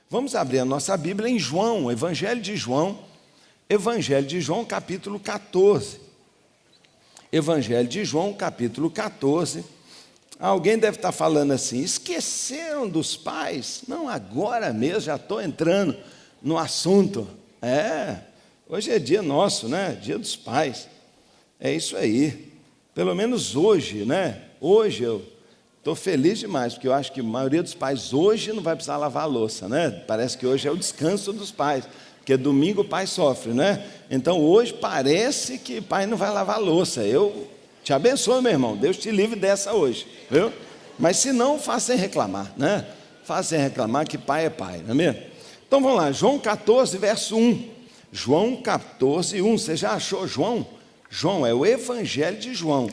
Vamos abrir a nossa Bíblia em João, Evangelho de João, capítulo 14. Evangelho de João, capítulo 14. Alguém deve estar falando assim: esqueceram dos pais? Não, agora mesmo já estou entrando no assunto. Hoje é dia nosso, né? Dia dos pais. É isso aí. Pelo menos hoje, né? Hoje eu estou feliz demais, porque eu acho que a maioria dos pais hoje não vai precisar lavar a louça, né? Parece que hoje é o descanso dos pais, porque domingo o pai sofre, né? Então hoje parece que o pai não vai lavar a louça. Eu te abençoo, meu irmão, Deus te livre dessa hoje, viu? Mas se não, faça sem reclamar, né? Faça sem reclamar que pai é pai, não é mesmo? Então vamos lá, João 14, verso 1. João 14, 1. Você já achou João? João é o Evangelho de João.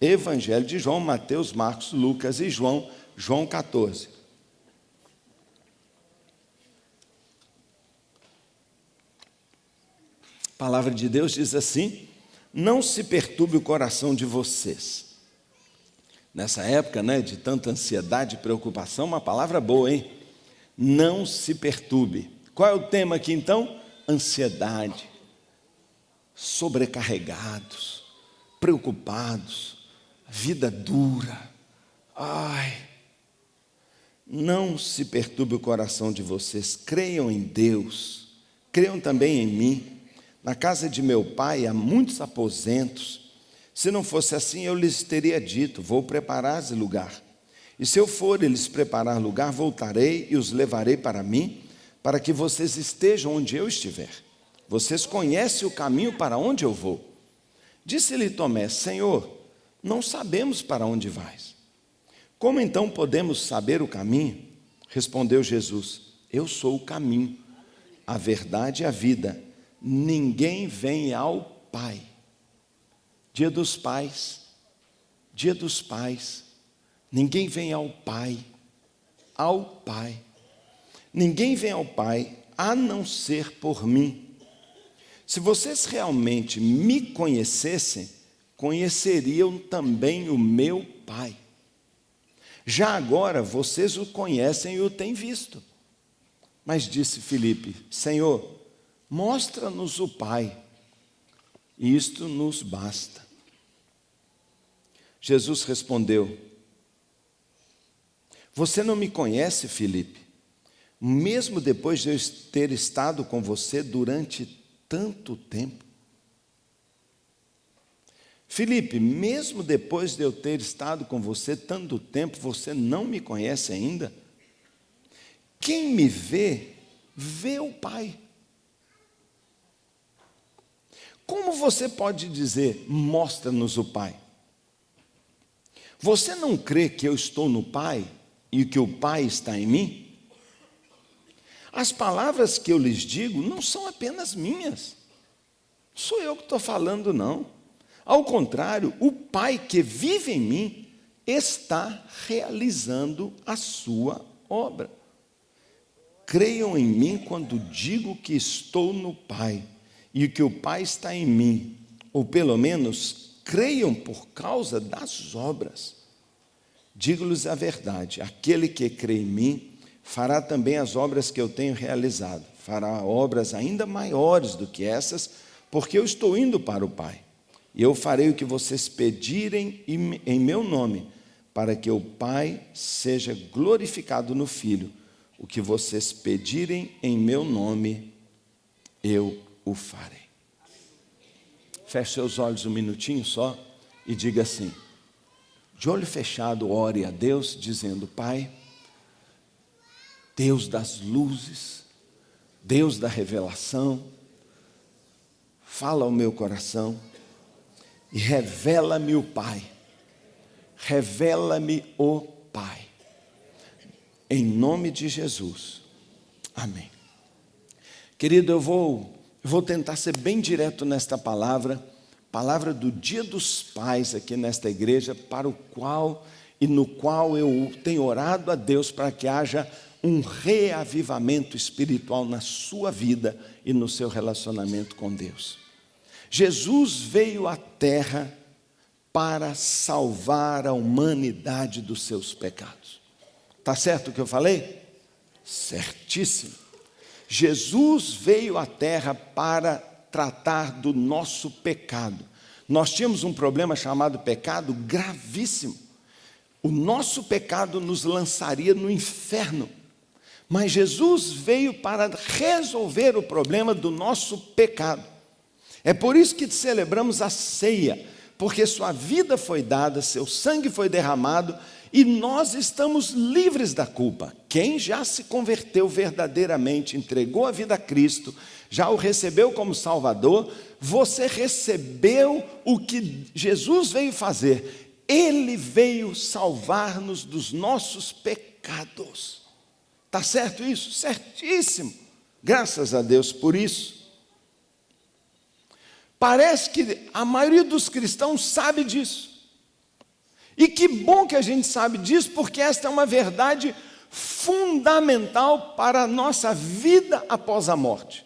Evangelho de João, Mateus, Marcos, Lucas e João. João 14. A palavra de Deus diz assim: não se perturbe o coração de vocês. Nessa época, né, de tanta ansiedade e preocupação, uma palavra boa, hein? Não se perturbe. Qual é o tema aqui então? Ansiedade, sobrecarregados, preocupados, vida dura. Não se perturbe o coração de vocês, creiam em Deus, creiam também em mim. Na casa de meu pai há muitos aposentos. Se não fosse assim, eu lhes teria dito: vou preparar-lhes lugar. E se eu for e lhes preparar lugar, voltarei e os levarei para mim, para que vocês estejam onde eu estiver. Vocês conhecem o caminho para onde eu vou. Disse-lhe Tomé: Senhor, não sabemos para onde vais. Como então podemos saber o caminho? Respondeu Jesus: eu sou o caminho, a verdade e a vida. Ninguém vem ao Pai. Dia dos pais, dia dos pais. Ninguém vem ao Pai, Ninguém vem ao Pai a não ser por mim. Se vocês realmente me conhecessem, conheceriam também o meu Pai. Já agora vocês o conhecem e o têm visto. Mas disse Filipe: Senhor, mostra-nos o Pai, e isto nos basta. Jesus respondeu: você não me conhece, Filipe, mesmo depois de eu ter estado com você durante tanto tempo? Filipe, mesmo depois de eu ter estado com você tanto tempo, você não me conhece ainda? Quem me vê, vê o Pai. Como você pode dizer: mostra-nos o Pai? Você não crê que eu estou no Pai e que o Pai está em mim? As palavras que eu lhes digo não são apenas minhas. Não sou eu que estou falando, não. Ao contrário, o Pai que vive em mim está realizando a sua obra. Creiam em mim quando digo que estou no Pai e que o Pai está em mim, ou pelo menos creiam por causa das obras. Digo-lhes a verdade: aquele que crê em mim fará também as obras que eu tenho realizado, fará obras ainda maiores do que essas, porque eu estou indo para o Pai. E eu farei o que vocês pedirem em meu nome, para que o Pai seja glorificado no Filho. O que vocês pedirem em meu nome, eu o farei. Feche seus olhos um minutinho só e diga assim, de olho fechado, ore a Deus, dizendo: Pai, Deus das luzes, Deus da revelação, fala ao meu coração e revela-me o Pai, revela-me o Pai, em nome de Jesus, amém. Querido, eu vou tentar ser bem direto nesta palavra do Dia dos Pais aqui nesta igreja, para o qual e no qual eu tenho orado a Deus para que haja um reavivamento espiritual na sua vida e no seu relacionamento com Deus. Jesus veio à terra para salvar a humanidade dos seus pecados. Está certo o que eu falei? Certíssimo. Jesus veio à terra para tratar do nosso pecado. Nós tínhamos um problema chamado pecado gravíssimo. O nosso pecado nos lançaria no inferno. Mas Jesus veio para resolver o problema do nosso pecado. É por isso que celebramos a ceia, porque sua vida foi dada, seu sangue foi derramado e nós estamos livres da culpa. Quem já se converteu verdadeiramente, entregou a vida a Cristo, já o recebeu como Salvador, você recebeu o que Jesus veio fazer. Ele veio salvar-nos dos nossos pecados. Está certo isso? Certíssimo. Graças a Deus por isso. Parece que a maioria dos cristãos sabe disso. E que bom que a gente sabe disso, porque esta é uma verdade fundamental para a nossa vida após a morte.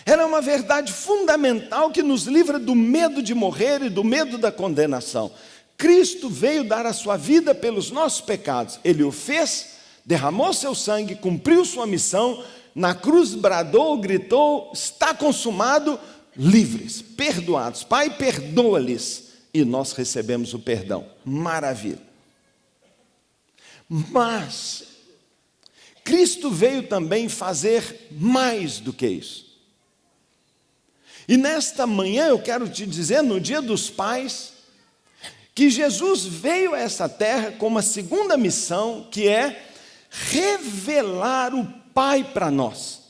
Ela é uma verdade fundamental que nos livra do medo de morrer e do medo da condenação. Cristo veio dar a sua vida pelos nossos pecados. Ele o fez, derramou seu sangue, cumpriu sua missão, na cruz bradou, gritou, está consumado, livres, perdoados. Pai, perdoa-lhes. E nós recebemos o perdão. Maravilha. Mas Cristo veio também fazer mais do que isso. E nesta manhã eu quero te dizer, no Dia dos Pais, que Jesus veio a essa terra com uma segunda missão, que é revelar o Pai para nós.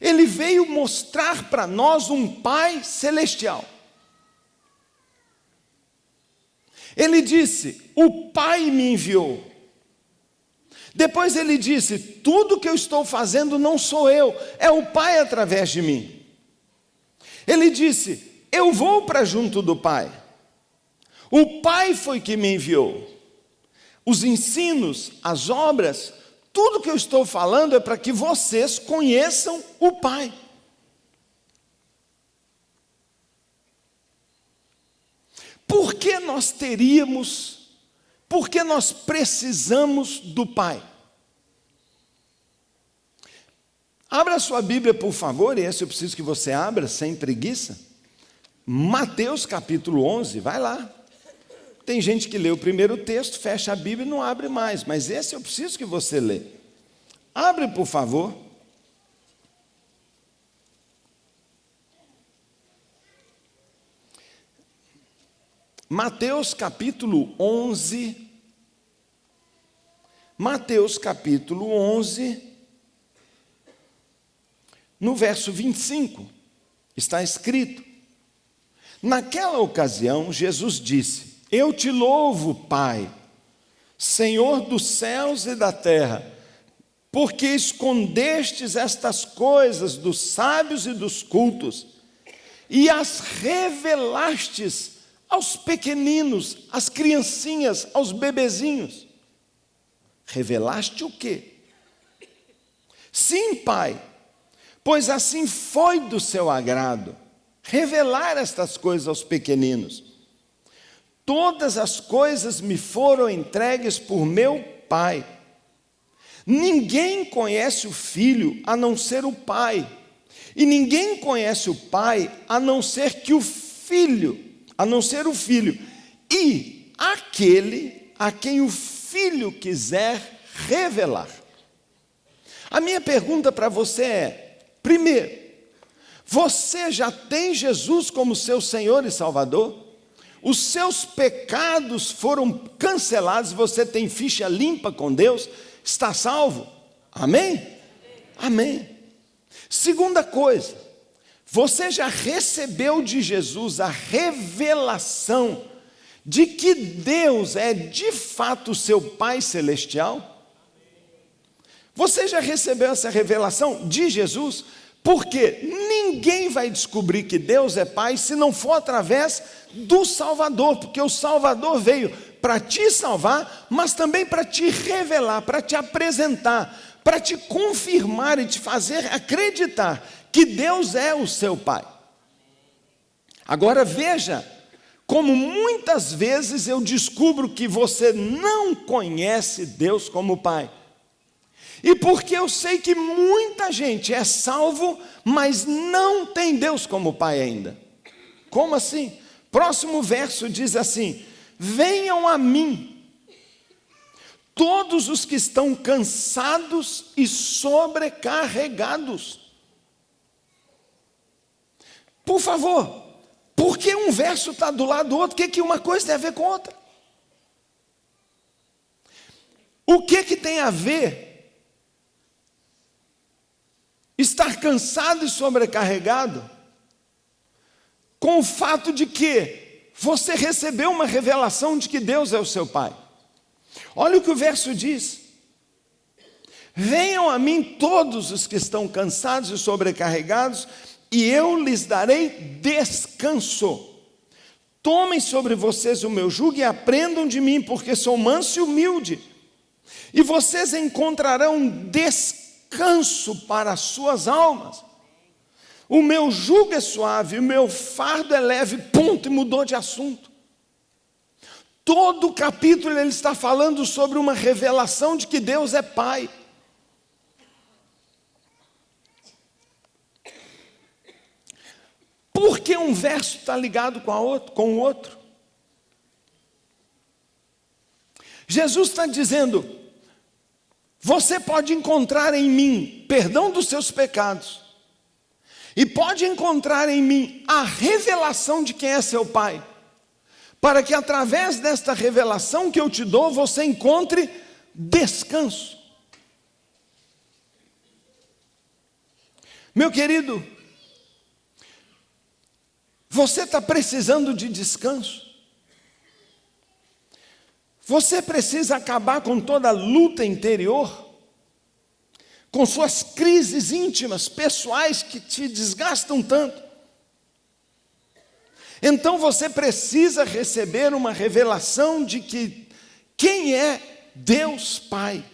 Ele veio mostrar para nós um Pai celestial. Ele disse, o Pai me enviou. Depois ele disse, tudo que eu estou fazendo não sou eu, é o Pai através de mim. Ele disse, eu vou para junto do Pai. O Pai foi que me enviou. Os ensinos, as obras, tudo que eu estou falando é para que vocês conheçam o Pai. Por que nós precisamos do Pai? Abra sua Bíblia, por favor, e esse eu preciso que você abra, sem preguiça. Mateus capítulo 11, vai lá. Tem gente que lê o primeiro texto, fecha a Bíblia e não abre mais, mas esse eu preciso que você lê. Abre, por favor. Mateus capítulo 11. Mateus capítulo 11, no verso 25, está escrito: naquela ocasião, Jesus disse: eu te louvo, Pai, Senhor dos céus e da terra, porque escondestes estas coisas dos sábios e dos cultos, e as revelastes aos pequeninos, às criancinhas, aos bebezinhos. Revelaste o quê? Sim, Pai, pois assim foi do seu agrado, revelar estas coisas aos pequeninos. Todas as coisas me foram entregues por meu Pai. Ninguém conhece o Filho a não ser o Pai, e ninguém conhece o Pai a não ser o Filho, e aquele a quem o Filho quiser revelar. A minha pergunta para você é: primeiro, você já tem Jesus como seu Senhor e Salvador? Os seus pecados foram cancelados, você tem ficha limpa com Deus, está salvo? Amém? Amém. Segunda coisa, você já recebeu de Jesus a revelação de que Deus é de fato o seu Pai celestial? Você já recebeu essa revelação de Jesus? Porque ninguém vai descobrir que Deus é Pai se não for através do Salvador, porque o Salvador veio para te salvar, mas também para te revelar, para te apresentar, para te confirmar e te fazer acreditar que Deus é o seu Pai. Agora veja como muitas vezes eu descubro que você não conhece Deus como Pai. E porque eu sei que muita gente é salvo, mas não tem Deus como Pai ainda. Como assim? Próximo verso diz assim: venham a mim, todos os que estão cansados e sobrecarregados. Por favor, por que um verso está do lado do outro? O que uma coisa tem a ver com outra? O que tem a ver estar cansado e sobrecarregado com o fato de que você recebeu uma revelação de que Deus é o seu Pai? Olha o que o verso diz: venham a mim todos os que estão cansados e sobrecarregados, e eu lhes darei descanso. Tomem sobre vocês o meu jugo e aprendam de mim, porque sou manso e humilde, e vocês encontrarão descanso para as suas almas. O meu jugo é suave, o meu fardo é leve. Ponto, e mudou de assunto. Todo o capítulo ele está falando sobre uma revelação de que Deus é Pai. Por que um verso está ligado com o outro? Jesus está dizendo: você pode encontrar em mim perdão dos seus pecados, e pode encontrar em mim a revelação de quem é seu Pai, para que através desta revelação que eu te dou, você encontre descanso. Meu querido, você está precisando de descanso? Você precisa acabar com toda a luta interior, com suas crises íntimas, pessoais que te desgastam tanto. Então você precisa receber uma revelação de que quem é Deus Pai.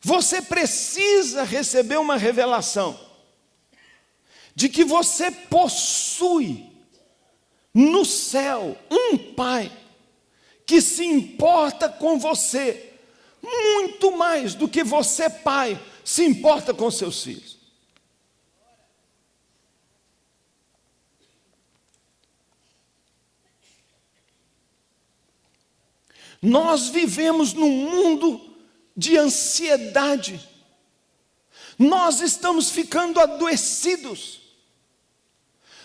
Você precisa receber uma revelação de que você possui no céu um Pai que se importa com você muito mais do que você, pai, se importa com seus filhos. Nós vivemos num mundo de ansiedade. Nós estamos ficando adoecidos.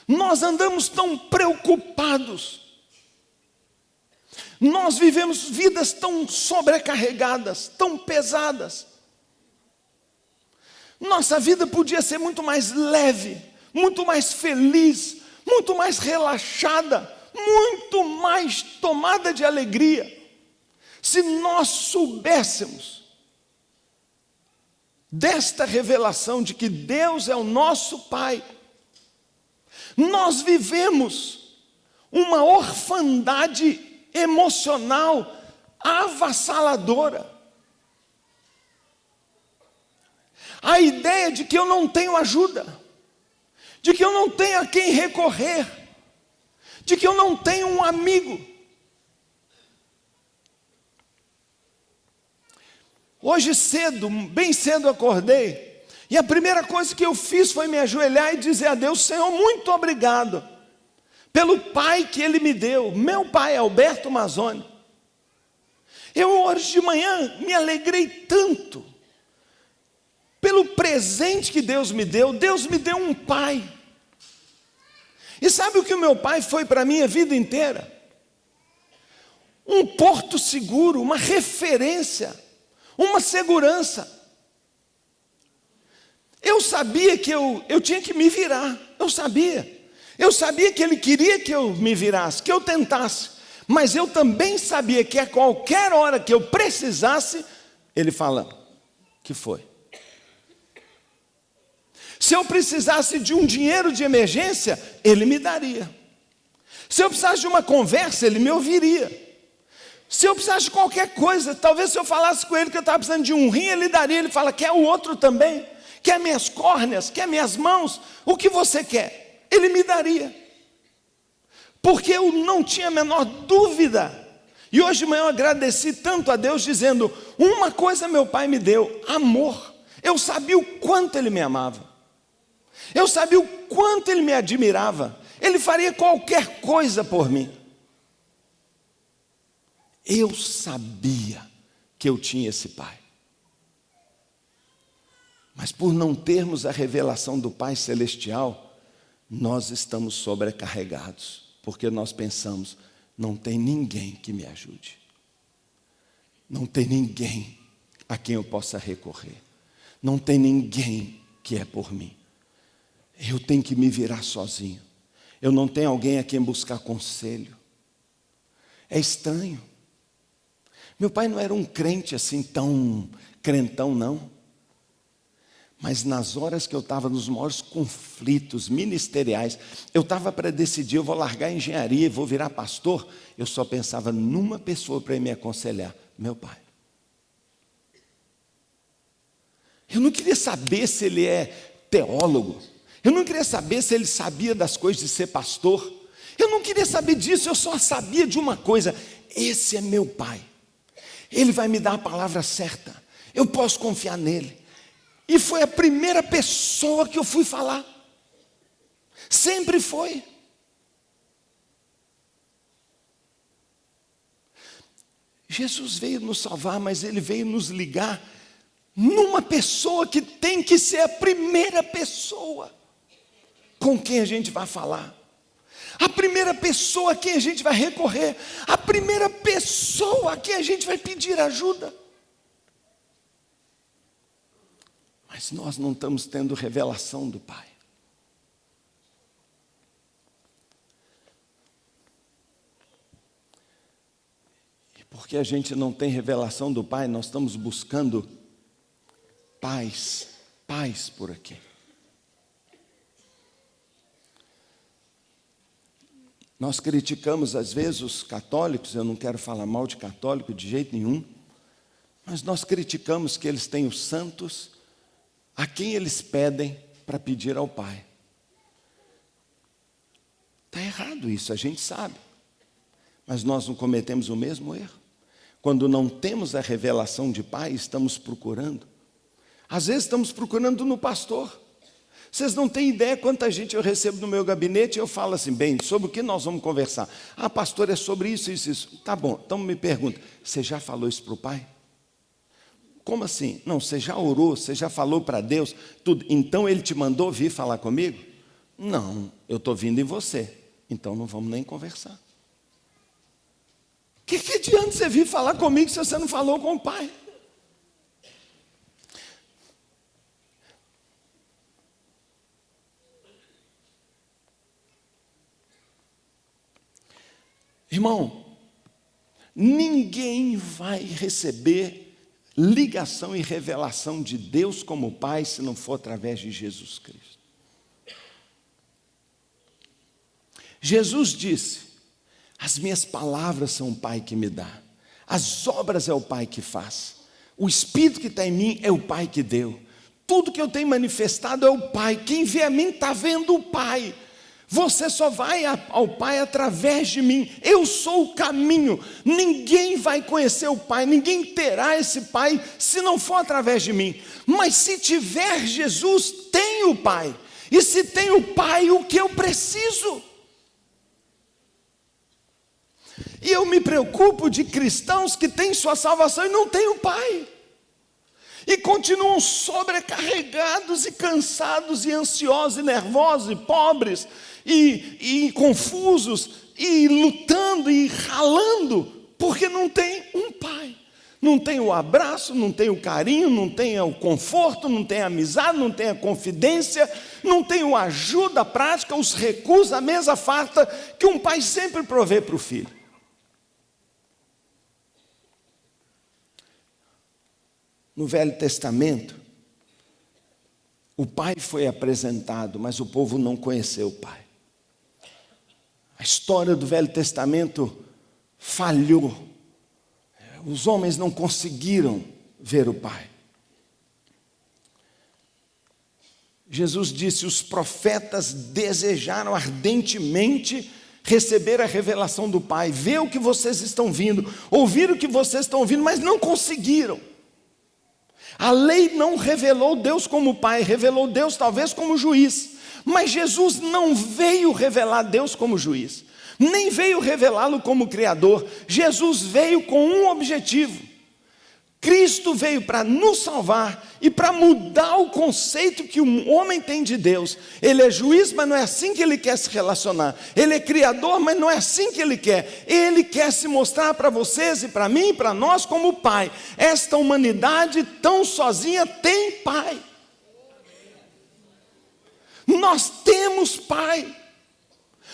Nós andamos tão preocupados. Nós vivemos vidas tão sobrecarregadas, tão pesadas. Nossa vida podia ser muito mais leve, muito mais feliz, muito mais relaxada, muito mais tomada de alegria, se nós soubéssemos desta revelação de que Deus é o nosso Pai. Nós vivemos uma orfandade emocional avassaladora. A ideia de que eu não tenho ajuda, de que eu não tenho a quem recorrer, de que eu não tenho um amigo. Hoje cedo, bem cedo acordei, e a primeira coisa que eu fiz foi me ajoelhar e dizer a Deus: Senhor, muito obrigado pelo pai que Ele me deu, meu pai Alberto Mazzoni. Eu hoje de manhã me alegrei tanto pelo presente que Deus me deu. Deus me deu um pai. E sabe o que o meu pai foi para mim a vida inteira? Um porto seguro, uma referência, uma segurança. Eu sabia que eu tinha que me virar, eu sabia que Ele queria que eu me virasse, que eu tentasse, mas eu também sabia que a qualquer hora que eu precisasse, Ele fala: que foi? Se eu precisasse de um dinheiro de emergência, Ele me daria. Se eu precisasse de uma conversa, Ele me ouviria. Se eu precisasse de qualquer coisa, talvez se eu falasse com Ele que eu estava precisando de um rim, Ele daria. Ele fala: quer o outro também? Quer minhas córneas? Quer minhas mãos? O que você quer? Ele me daria. Porque eu não tinha a menor dúvida E hoje de manhã eu agradeci tanto a Deus, dizendo: uma coisa meu pai me deu, amor. Eu sabia o quanto ele me amava. Eu sabia o quanto ele me admirava. Ele faria qualquer coisa por mim. Eu sabia que eu tinha esse pai. Mas por não termos a revelação do Pai Celestial, nós estamos sobrecarregados, porque nós pensamos: não tem ninguém que me ajude, não tem ninguém a quem eu possa recorrer, não tem ninguém que é por mim, eu tenho que me virar sozinho, eu não tenho alguém a quem buscar conselho. É estranho. Meu pai não era um crente assim tão crentão, não. Mas nas horas que eu estava nos maiores conflitos ministeriais, eu estava para decidir: eu vou largar a engenharia e vou virar pastor. Eu só pensava numa pessoa para me aconselhar: meu pai. Eu não queria saber se ele é teólogo. Eu não queria saber se ele sabia das coisas de ser pastor. Eu não queria saber disso, eu só sabia de uma coisa: esse é meu pai. Ele vai me dar a palavra certa. Eu posso confiar nele. E foi a primeira pessoa que eu fui falar. Sempre foi. Jesus veio nos salvar, mas ele veio nos ligar numa pessoa que tem que ser a primeira pessoa com quem a gente vai falar. A primeira pessoa a quem a gente vai recorrer. A primeira pessoa a quem a gente vai pedir ajuda. Mas nós não estamos tendo revelação do Pai. E porque a gente não tem revelação do Pai, nós estamos buscando paz por aqui. Nós criticamos às vezes os católicos, eu não quero falar mal de católico de jeito nenhum, mas nós criticamos que eles têm os santos a quem eles pedem para pedir ao Pai. Está errado isso, a gente sabe. Mas nós não cometemos o mesmo erro? Quando não temos a revelação de Pai, estamos procurando. Às vezes estamos procurando no pastor. Vocês não têm ideia quanta gente eu recebo no meu gabinete e eu falo assim: bem, sobre o que nós vamos conversar? Ah, pastor, é sobre isso, isso, isso. Tá bom, então me pergunta: você já falou isso para o Pai? Como assim? Não, você já orou, você já falou para Deus, tudo. Então Ele te mandou vir falar comigo? Não, eu estou vindo em você. Então não vamos nem conversar. Que adianta você vir falar comigo se você não falou com o Pai? Irmão, ninguém vai receber ligação e revelação de Deus como Pai se não for através de Jesus Cristo. Jesus disse: as minhas palavras são o Pai que me dá, as obras é o Pai que faz, o Espírito que está em mim é o Pai que deu, tudo que eu tenho manifestado é o Pai, quem vê a mim está vendo o Pai. Você só vai ao Pai através de mim. Eu sou o caminho. Ninguém vai conhecer o Pai, ninguém terá esse Pai se não for através de mim. Mas se tiver Jesus, tem o Pai. E se tem o Pai, o que eu preciso? E eu me preocupo de cristãos que têm sua salvação e não têm o Pai. E continuam sobrecarregados e cansados e ansiosos e nervosos e pobres e confusos e lutando e ralando porque não tem um Pai. Não tem o abraço, não tem o carinho, não tem o conforto, não tem a amizade, não tem a confidência, não tem a ajuda prática, os recursos, a mesa farta que um pai sempre provê para o filho. No Velho Testamento, o Pai foi apresentado, mas o povo não conheceu o Pai. A história do Velho Testamento falhou. Os homens não conseguiram ver o Pai. Jesus disse: os profetas desejaram ardentemente receber a revelação do Pai, ver o que vocês estão vindo, ouvir o que vocês estão ouvindo, mas não conseguiram. A lei não revelou Deus como Pai, revelou Deus talvez como juiz, mas Jesus não veio revelar Deus como juiz, nem veio revelá-lo como Criador. Jesus veio com um objetivo. Cristo veio para nos salvar e para mudar o conceito que o homem tem de Deus. Ele é juiz, mas não é assim que ele quer se relacionar. Ele é criador, mas não é assim que ele quer. Ele quer se mostrar para vocês e para mim e para nós como Pai. Esta humanidade tão sozinha tem Pai. Nós temos Pai.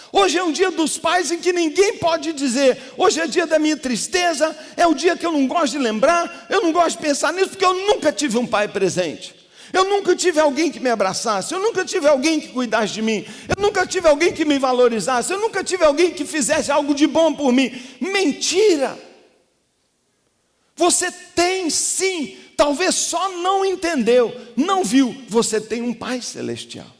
Hoje é um dia dos pais em que ninguém pode dizer: hoje é dia da minha tristeza, é o dia que eu não gosto de lembrar, eu não gosto de pensar nisso, porque eu nunca tive um pai presente. Eu nunca tive alguém que me abraçasse, eu nunca tive alguém que cuidasse de mim, eu nunca tive alguém que me valorizasse, eu nunca tive alguém que fizesse algo de bom por mim. Mentira! Você tem sim, talvez só não entendeu, não viu, você tem um Pai celestial.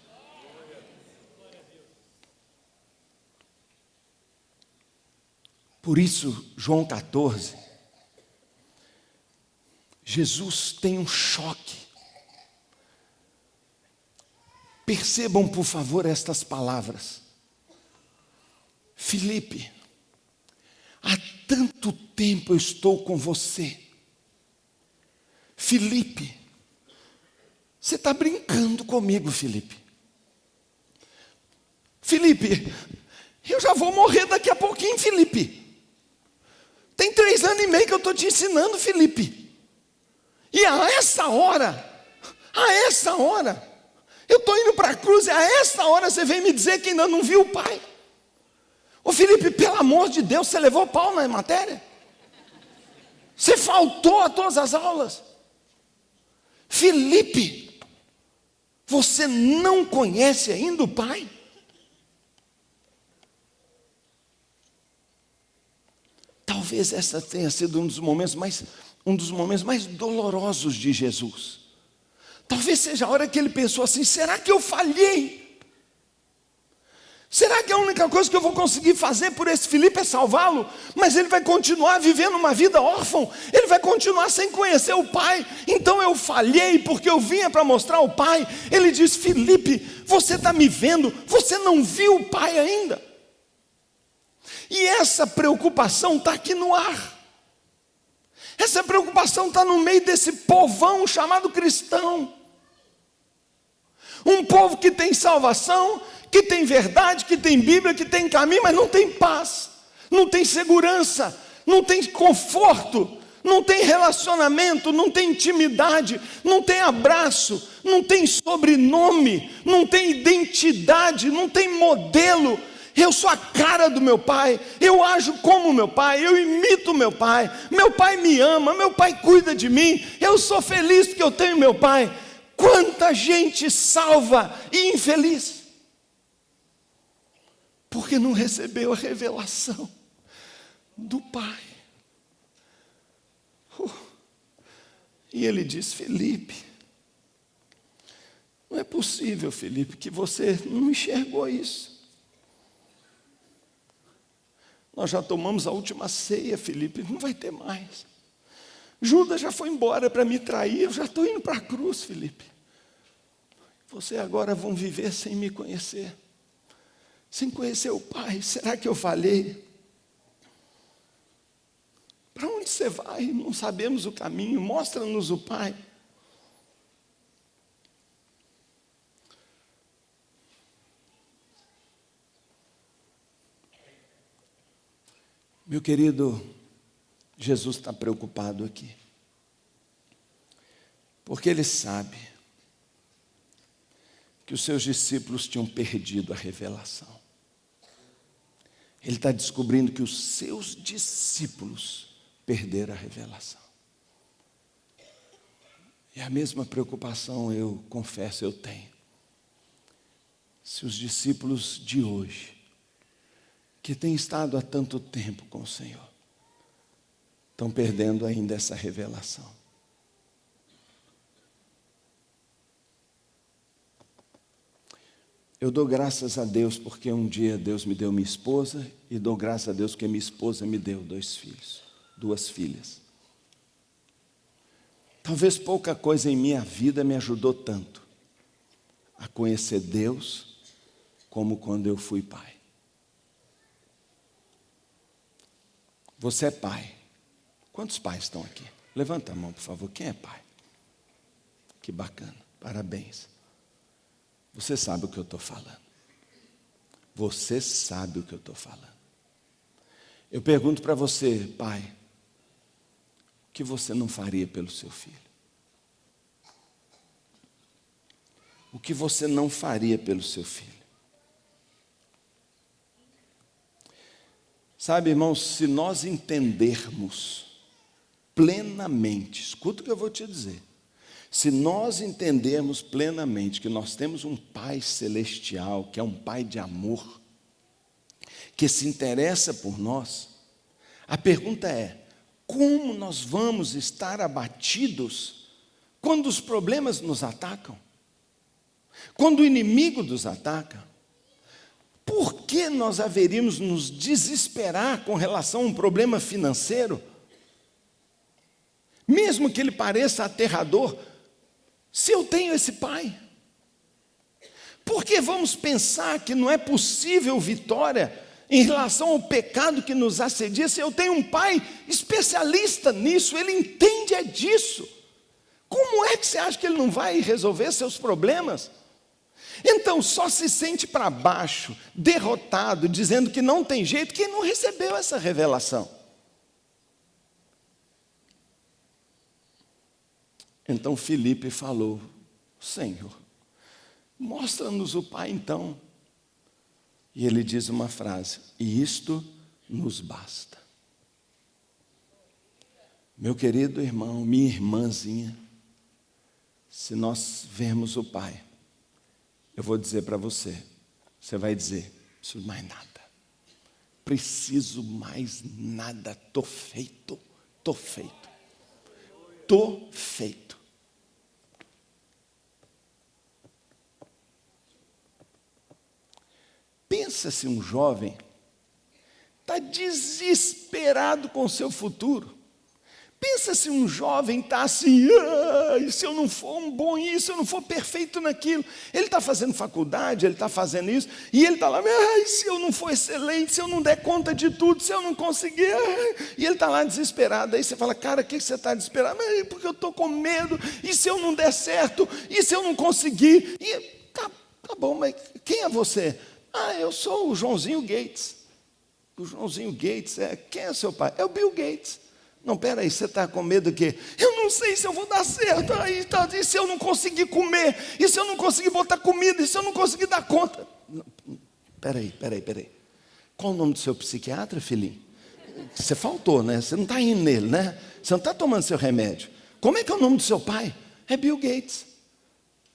Por isso, João 14, Jesus tem um choque. Percebam, por favor, estas palavras. Filipe, há tanto tempo eu estou com você. Filipe, você está brincando comigo, Filipe. Filipe, eu já vou morrer daqui a pouquinho, Filipe. Tem 3 anos e meio que eu estou te ensinando, Filipe. E a essa hora, eu estou indo para a cruz, e a essa hora você vem me dizer que ainda não viu o Pai. Ô Filipe, pelo amor de Deus, você levou pau na matéria? Você faltou a todas as aulas? Filipe, você não conhece ainda o Pai? Talvez essa tenha sido um dos momentos mais dolorosos de Jesus. Talvez seja a hora que ele pensou assim: será que eu falhei? Será que a única coisa que eu vou conseguir fazer por esse Filipe é salvá-lo? Mas ele vai continuar vivendo uma vida órfã, ele vai continuar sem conhecer o Pai. Então eu falhei porque eu vinha para mostrar o Pai. Ele diz: Filipe, você está me vendo, você não viu o Pai ainda. E essa preocupação está aqui no ar. Essa preocupação está no meio desse povão chamado cristão. Um povo que tem salvação, que tem verdade, que tem Bíblia, que tem caminho, mas não tem paz, não tem segurança, não tem conforto, não tem relacionamento, não tem intimidade, não tem abraço, não tem sobrenome, não tem identidade, não tem modelo. Eu sou a cara do meu pai, eu ajo como meu pai, eu imito meu pai me ama, meu pai cuida de mim, eu sou feliz porque eu tenho meu pai. Quanta gente salva e infeliz, porque não recebeu a revelação do Pai. E ele diz: Filipe, não é possível, Filipe, que você não enxergou isso. Nós já tomamos a última ceia, Filipe, não vai ter mais. Judas já foi embora para me trair, eu já estou indo para a cruz, Filipe. Você agora vão viver sem me conhecer, sem conhecer o Pai. Será que eu falhei? Para onde você vai? Não sabemos o caminho, mostra-nos o Pai. Meu querido, Jesus está preocupado aqui, porque Ele sabe que os seus discípulos tinham perdido a revelação. Ele está descobrindo que os seus discípulos perderam a revelação. E a mesma preocupação, eu confesso, eu tenho. Se os discípulos de hoje, que têm estado há tanto tempo com o Senhor, estão perdendo ainda essa revelação. Eu dou graças a Deus porque um dia Deus me deu minha esposa, e dou graças a Deus porque minha esposa me deu 2 filhos, 2 filhas. Talvez pouca coisa em minha vida me ajudou tanto a conhecer Deus como quando eu fui pai. Você é pai. Quantos pais estão aqui? Levanta a mão, por favor. Quem é pai? Que bacana. Parabéns. Você sabe o que eu estou falando. Você sabe o que eu estou falando. Eu pergunto para você, pai, o que você não faria pelo seu filho? O que você não faria pelo seu filho? Sabe, irmãos, se nós entendermos plenamente, escuta o que eu vou te dizer, se nós entendermos plenamente que nós temos um Pai celestial, que é um Pai de amor, que se interessa por nós, a pergunta é, como nós vamos estar abatidos quando os problemas nos atacam? Quando o inimigo nos ataca? Por que nós haveríamos nos desesperar com relação a um problema financeiro? Mesmo que ele pareça aterrador, se eu tenho esse pai. Por que vamos pensar que não é possível vitória em relação ao pecado que nos assedia, se eu tenho um pai especialista nisso, ele entende disso? Como é que você acha que ele não vai resolver seus problemas? Então só se sente para baixo, derrotado, dizendo que não tem jeito, quem não recebeu essa revelação. Então Filipe falou, Senhor, mostra-nos o Pai então. E ele diz uma frase, e isto nos basta. Meu querido irmão, minha irmãzinha, se nós vermos o Pai, eu vou dizer para você, você vai dizer, preciso mais nada. Preciso mais nada, estou feito. Pensa se um jovem está desesperado com o seu futuro. Pensa se um jovem está assim, e se eu não for um bom isso, se eu não for perfeito naquilo. Ele está fazendo faculdade, ele está fazendo isso, e ele está lá, se eu não for excelente, se eu não der conta de tudo, se eu não conseguir, e ele está lá desesperado. Aí você fala, cara, por que você está desesperado? Porque eu estou com medo, e se eu não der certo, e se eu não conseguir? E tá bom, mas quem é você? Eu sou o Joãozinho Gates. O Joãozinho Gates, quem é seu pai? É o Bill Gates. Não, peraí, você está com medo do quê? Eu não sei se eu vou dar certo, e se eu não conseguir comer, e se eu não conseguir botar comida, e se eu não conseguir dar conta? Peraí. Qual o nome do seu psiquiatra, filhinho? Você faltou, né? Você não está indo nele, né? Você não está tomando seu remédio. Como é que é o nome do seu pai? É Bill Gates.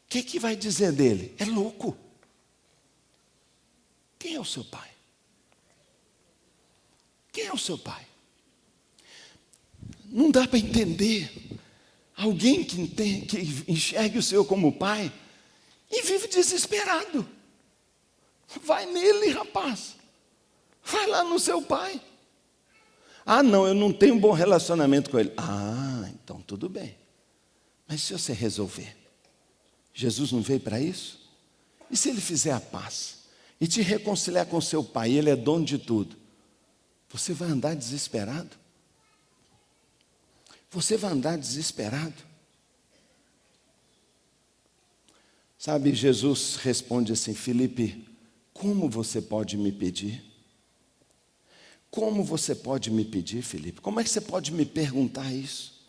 O que vai dizer dele? É louco. Quem é o seu pai? Quem é o seu pai? Não dá para entender alguém que enxergue o Senhor como pai e vive desesperado. Vai nele, rapaz. Vai lá no seu pai. Não, eu não tenho um bom relacionamento com ele. Então tudo bem. Mas se você resolver, Jesus não veio para isso? E se ele fizer a paz e te reconciliar com seu pai, ele é dono de tudo, você vai andar desesperado? Você vai andar desesperado? Sabe, Jesus responde assim, Filipe, como você pode me pedir? Como você pode me pedir, Filipe? Como é que você pode me perguntar isso?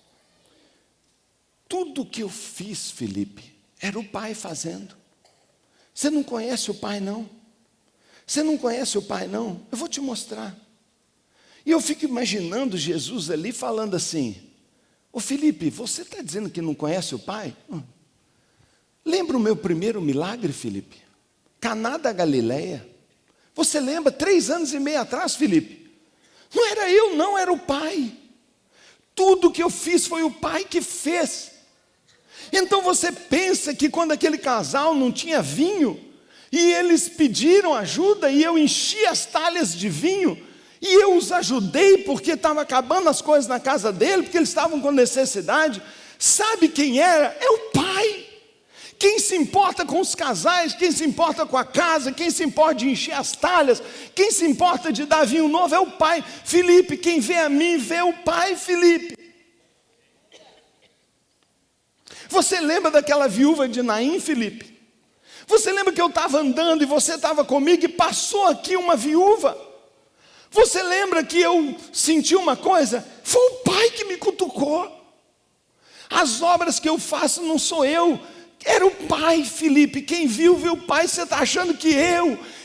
Tudo que eu fiz, Filipe, era o Pai fazendo. Você não conhece o Pai, não? Você não conhece o Pai, não? Eu vou te mostrar. E eu fico imaginando Jesus ali falando assim, ô Filipe, você está dizendo que não conhece o Pai? Lembra o meu primeiro milagre, Filipe? Caná da Galileia. Você lembra, 3 anos e meio atrás, Filipe? Não era eu, não, era o Pai. Tudo que eu fiz foi o Pai que fez. Então você pensa que quando aquele casal não tinha vinho, E eles pediram ajuda e eu enchi as talhas de vinho e eu os ajudei porque estava acabando as coisas na casa dele, porque eles estavam com necessidade. Sabe quem era? É o pai. Quem se importa com os casais, quem se importa com a casa, quem se importa de encher as talhas, quem se importa de dar vinho novo é o pai. Felipe, quem vê a mim vê o pai, Felipe. Você lembra daquela viúva de Naim, Felipe? Você lembra que eu estava andando e você estava comigo e passou aqui uma viúva? Você lembra que eu senti uma coisa? Foi o pai que me cutucou. As obras que eu faço não sou eu, era o pai, Felipe. Quem viu o pai. Você está achando que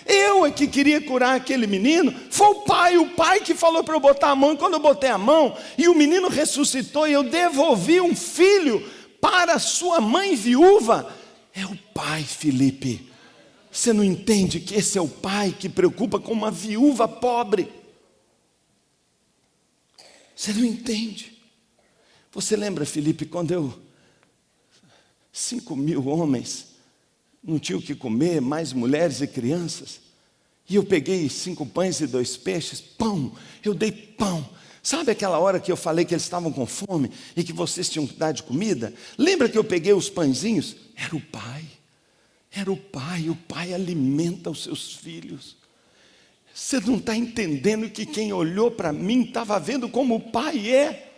eu é que queria curar aquele menino? Foi o pai que falou para eu botar a mão. E quando eu botei a mão e o menino ressuscitou e eu devolvi um filho para a sua mãe viúva, é o pai, Felipe. Você não entende que esse é o pai que preocupa com uma viúva pobre? Você não entende. Você lembra, Felipe, quando 5.000 homens não tinham o que comer, mais mulheres e crianças, e eu peguei 5 pães e 2 peixes, pão, eu dei pão. Sabe aquela hora que eu falei que eles estavam com fome e que vocês tinham que dar de comida? Lembra que eu peguei os pãezinhos? Era o pai alimenta os seus filhos. Você não está entendendo que quem olhou para mim estava vendo como o pai é.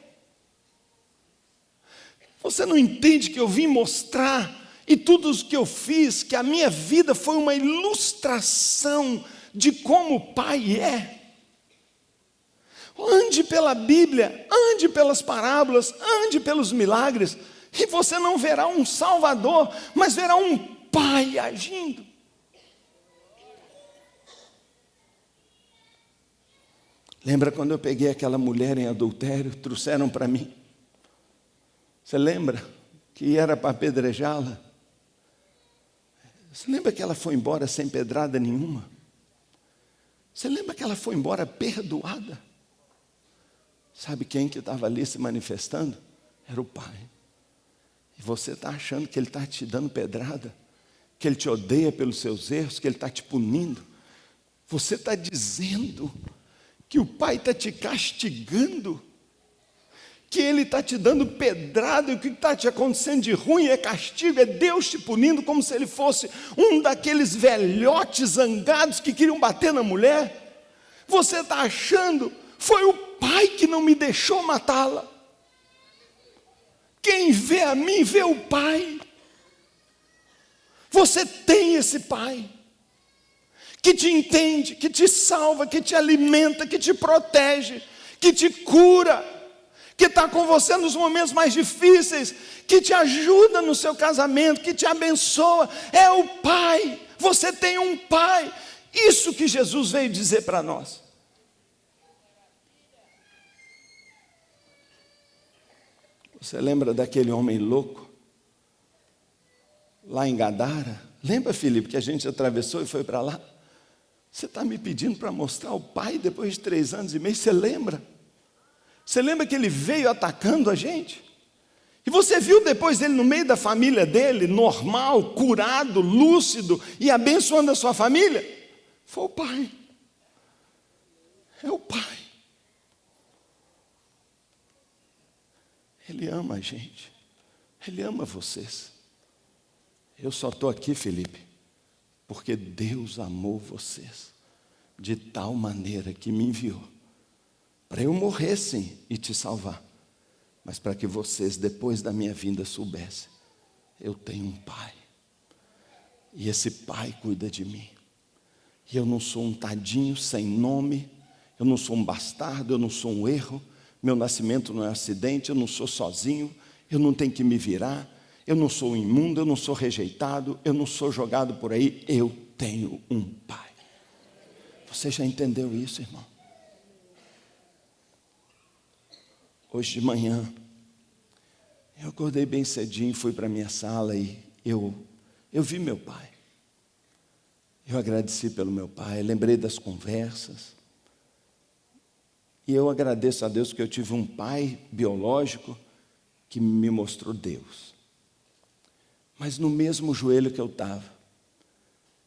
Você não entende que eu vim mostrar, e tudo o que eu fiz, que a minha vida foi uma ilustração de como o pai é. Ande pela Bíblia, ande pelas parábolas, ande pelos milagres, e você não verá um Salvador, mas verá um pai agindo. Lembra quando eu peguei aquela mulher em adultério, trouxeram para mim? Você lembra que era para apedrejá-la? Você lembra que ela foi embora sem pedrada nenhuma? Você lembra que ela foi embora perdoada? Sabe quem que estava ali se manifestando? Era o pai. E você está achando que ele está te dando pedrada? Que ele te odeia pelos seus erros? Que ele está te punindo? Você está dizendo que o pai está te castigando, que ele está te dando pedrada, e o que está te acontecendo de ruim é castigo, é Deus te punindo como se ele fosse um daqueles velhotes zangados que queriam bater na mulher. Você está achando, foi o pai que não me deixou matá-la. Quem vê a mim vê o pai. Você tem esse pai que te entende, que te salva, que te alimenta, que te protege, que te cura, que está com você nos momentos mais difíceis, que te ajuda no seu casamento, que te abençoa. É o pai. Você tem um pai. Isso que Jesus veio dizer para nós. Você lembra daquele homem louco lá em Gadara? Lembra, Filipe, que a gente atravessou e foi para lá? Você está me pedindo para mostrar o pai depois de 3 anos e meio? Você lembra? Você lembra que ele veio atacando a gente? E você viu depois dele no meio da família dele, normal, curado, lúcido e abençoando a sua família? Foi o pai. É o pai. Ele ama a gente. Ele ama vocês. Eu só estou aqui, Felipe, porque Deus amou vocês de tal maneira que me enviou para eu morrer sim e te salvar, mas para que vocês depois da minha vinda soubessem, eu tenho um pai, e esse pai cuida de mim, e eu não sou um tadinho sem nome, eu não sou um bastardo, eu não sou um erro, meu nascimento não é um acidente, eu não sou sozinho, eu não tenho que me virar, eu não sou imundo, eu não sou rejeitado, eu não sou jogado por aí, eu tenho um pai. Você já entendeu isso, irmão? Hoje de manhã, eu acordei bem cedinho, fui para a minha sala e eu vi meu pai. Eu agradeci pelo meu pai, lembrei das conversas. E eu agradeço a Deus que eu tive um pai biológico que me mostrou Deus. Mas no mesmo joelho que eu estava,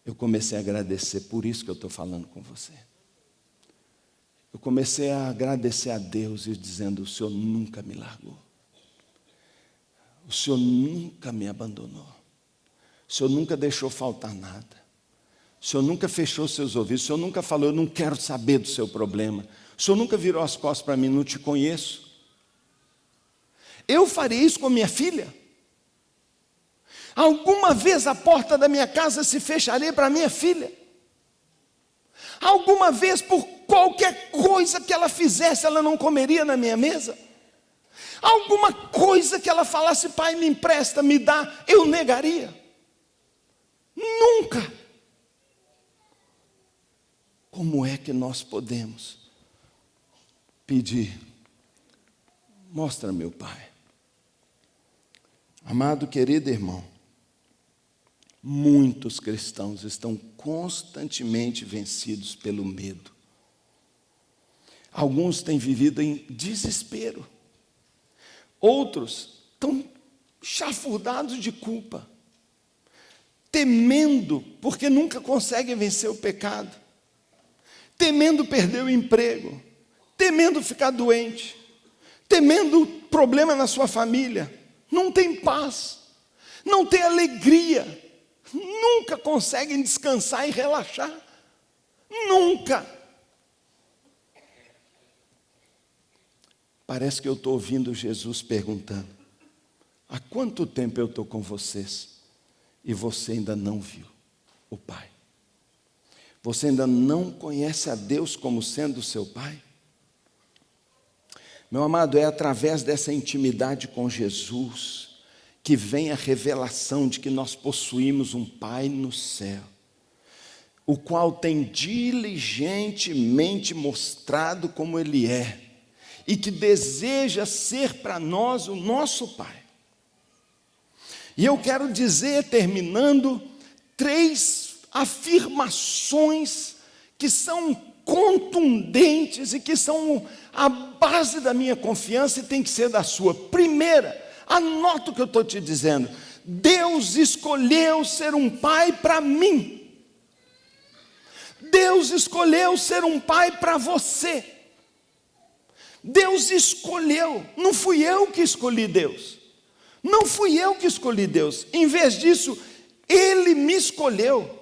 eu comecei a agradecer, por isso que eu estou falando com você. Eu comecei a agradecer a Deus e dizendo: o Senhor nunca me largou. O Senhor nunca me abandonou. O Senhor nunca deixou faltar nada. O Senhor nunca fechou seus ouvidos. O Senhor nunca falou: eu não quero saber do seu problema. O Senhor nunca virou as costas para mim: não te conheço. Eu faria isso com minha filha? Alguma vez a porta da minha casa se fecharia para minha filha? Alguma vez, por qualquer coisa que ela fizesse, ela não comeria na minha mesa? Alguma coisa que ela falasse: pai, me empresta, me dá, eu negaria? Nunca. Como é que nós podemos pedir: mostra meu Pai? Amado, querido irmão, muitos cristãos estão constantemente vencidos pelo medo. Alguns têm vivido em desespero. Outros estão chafurdados de culpa, temendo porque nunca conseguem vencer o pecado, temendo perder o emprego, temendo ficar doente, temendo problema na sua família. Não tem paz, não tem alegria, nunca conseguem descansar e relaxar. Nunca. Parece que eu estou ouvindo Jesus perguntando: há quanto tempo eu estou com vocês e você ainda não viu o Pai? Você ainda não conhece a Deus como sendo seu Pai? Meu amado, é através dessa intimidade com Jesus que vem a revelação de que nós possuímos um Pai no céu, o qual tem diligentemente mostrado como Ele é, e que deseja ser para nós o nosso Pai. E eu quero dizer, terminando, 3 afirmações que são contundentes e que são a base da minha confiança e tem que ser da sua. Primeira, anota o que eu estou te dizendo: Deus escolheu ser um pai para mim. Deus escolheu ser um pai para você. Deus escolheu, não fui eu que escolhi Deus. Não fui eu que escolhi Deus. Em vez disso, Ele me escolheu.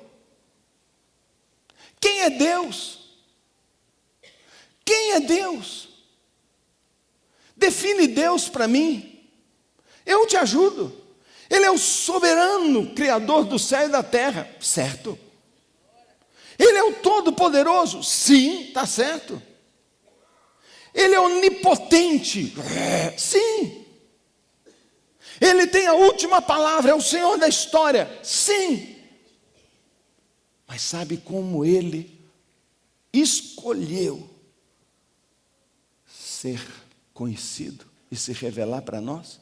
Quem é Deus? Quem é Deus? Define Deus para mim. Eu te ajudo. Ele é o soberano Criador do céu e da terra, certo? Ele é o Todo-Poderoso, sim, está certo. Ele é onipotente, sim. Ele tem a última palavra, é o Senhor da história, sim. Mas sabe como Ele escolheu ser conhecido e se revelar para nós?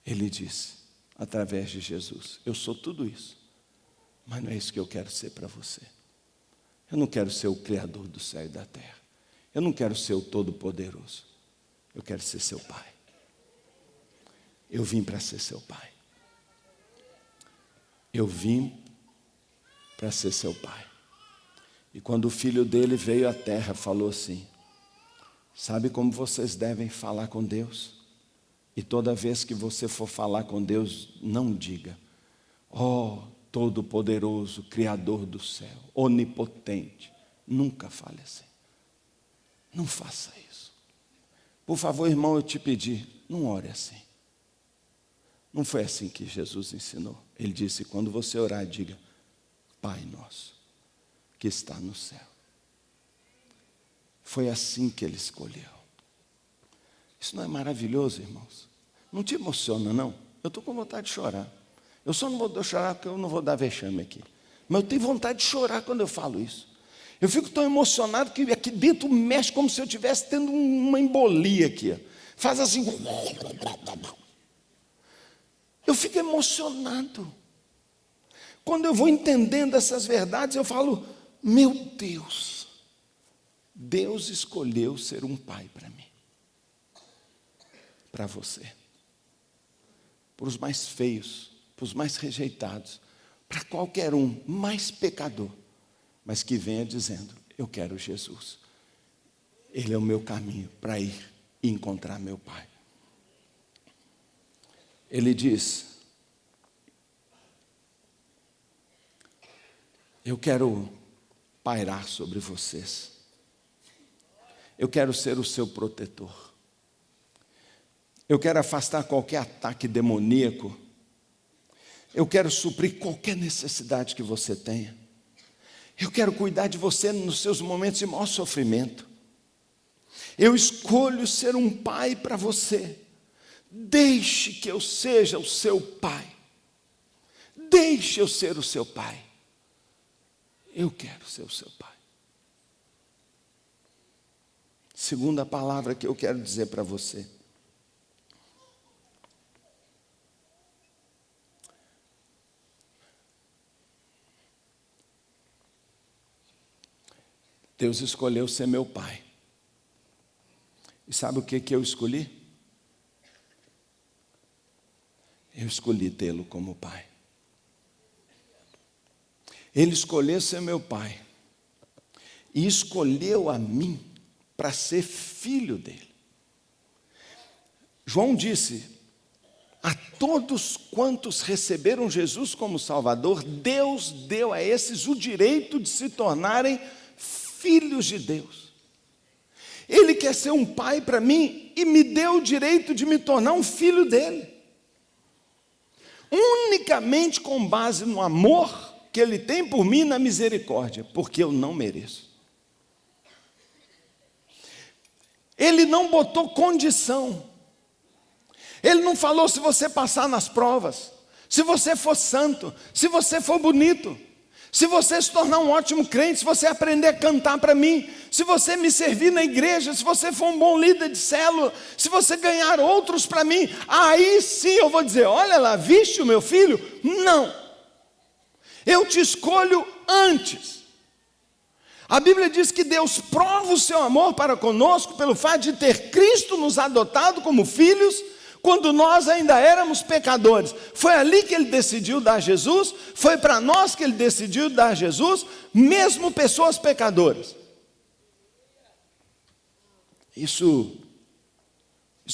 Ele disse, através de Jesus: eu sou tudo isso, mas não é isso que eu quero ser para você. Eu não quero ser o Criador do céu e da terra. Eu não quero ser o Todo-Poderoso. Eu quero ser seu Pai. Eu vim para ser seu Pai. Eu vim para ser seu Pai. E quando o filho dele veio à terra, falou assim: sabe como vocês devem falar com Deus? E toda vez que você for falar com Deus, não diga: ó Todo-Poderoso, Criador do céu, onipotente. Nunca fale assim. Não faça isso. Por favor, irmão, eu te pedi, não ore assim. Não foi assim que Jesus ensinou. Ele disse: quando você orar, diga: Pai nosso, que está no céu. Foi assim que Ele escolheu. Isso não é maravilhoso, irmãos? Não te emociona, não? Eu estou com vontade de chorar. Eu só não vou chorar porque eu não vou dar vexame aqui. Mas eu tenho vontade de chorar quando eu falo isso. Eu fico tão emocionado que aqui dentro mexe como se eu estivesse tendo uma embolia aqui. Faz assim. Eu fico emocionado. Quando eu vou entendendo essas verdades, eu falo: meu Deus, Deus escolheu ser um pai para mim. Para você. Para os mais feios, para os mais rejeitados, para qualquer um, mais pecador, mas que venha dizendo: eu quero Jesus. Ele é o meu caminho para ir e encontrar meu Pai. Ele diz: eu quero pairar sobre vocês. Eu quero ser o seu protetor. Eu quero afastar qualquer ataque demoníaco. Eu quero suprir qualquer necessidade que você tenha. Eu quero cuidar de você nos seus momentos de maior sofrimento. Eu escolho ser um pai para você. Deixe que eu seja o seu pai. Deixe eu ser o seu pai. Eu quero ser o seu pai. Segunda palavra que eu quero dizer para você. Deus escolheu ser meu pai. E sabe o que eu escolhi? Eu escolhi tê-lo como pai. Ele escolheu ser meu pai. E escolheu a mim para ser filho dele. João disse: a todos quantos receberam Jesus como Salvador, Deus deu a esses o direito de se tornarem filhos de Deus. Ele quer ser um pai para mim e me deu o direito de me tornar um filho dele. Unicamente com base no amor que ele tem por mim, na misericórdia, porque eu não mereço. Ele não botou condição. Ele não falou: se você passar nas provas, se você for santo, se você for bonito, se você se tornar um ótimo crente, se você aprender a cantar para mim, se você me servir na igreja, se você for um bom líder de célula, se você ganhar outros para mim, aí sim eu vou dizer: olha lá, viste o meu filho? Não, eu te escolho antes. A Bíblia diz que Deus prova o seu amor para conosco pelo fato de ter Cristo nos adotado como filhos, quando nós ainda éramos pecadores. Foi ali que ele decidiu dar Jesus, foi para nós que ele decidiu dar Jesus, mesmo pessoas pecadoras. Isso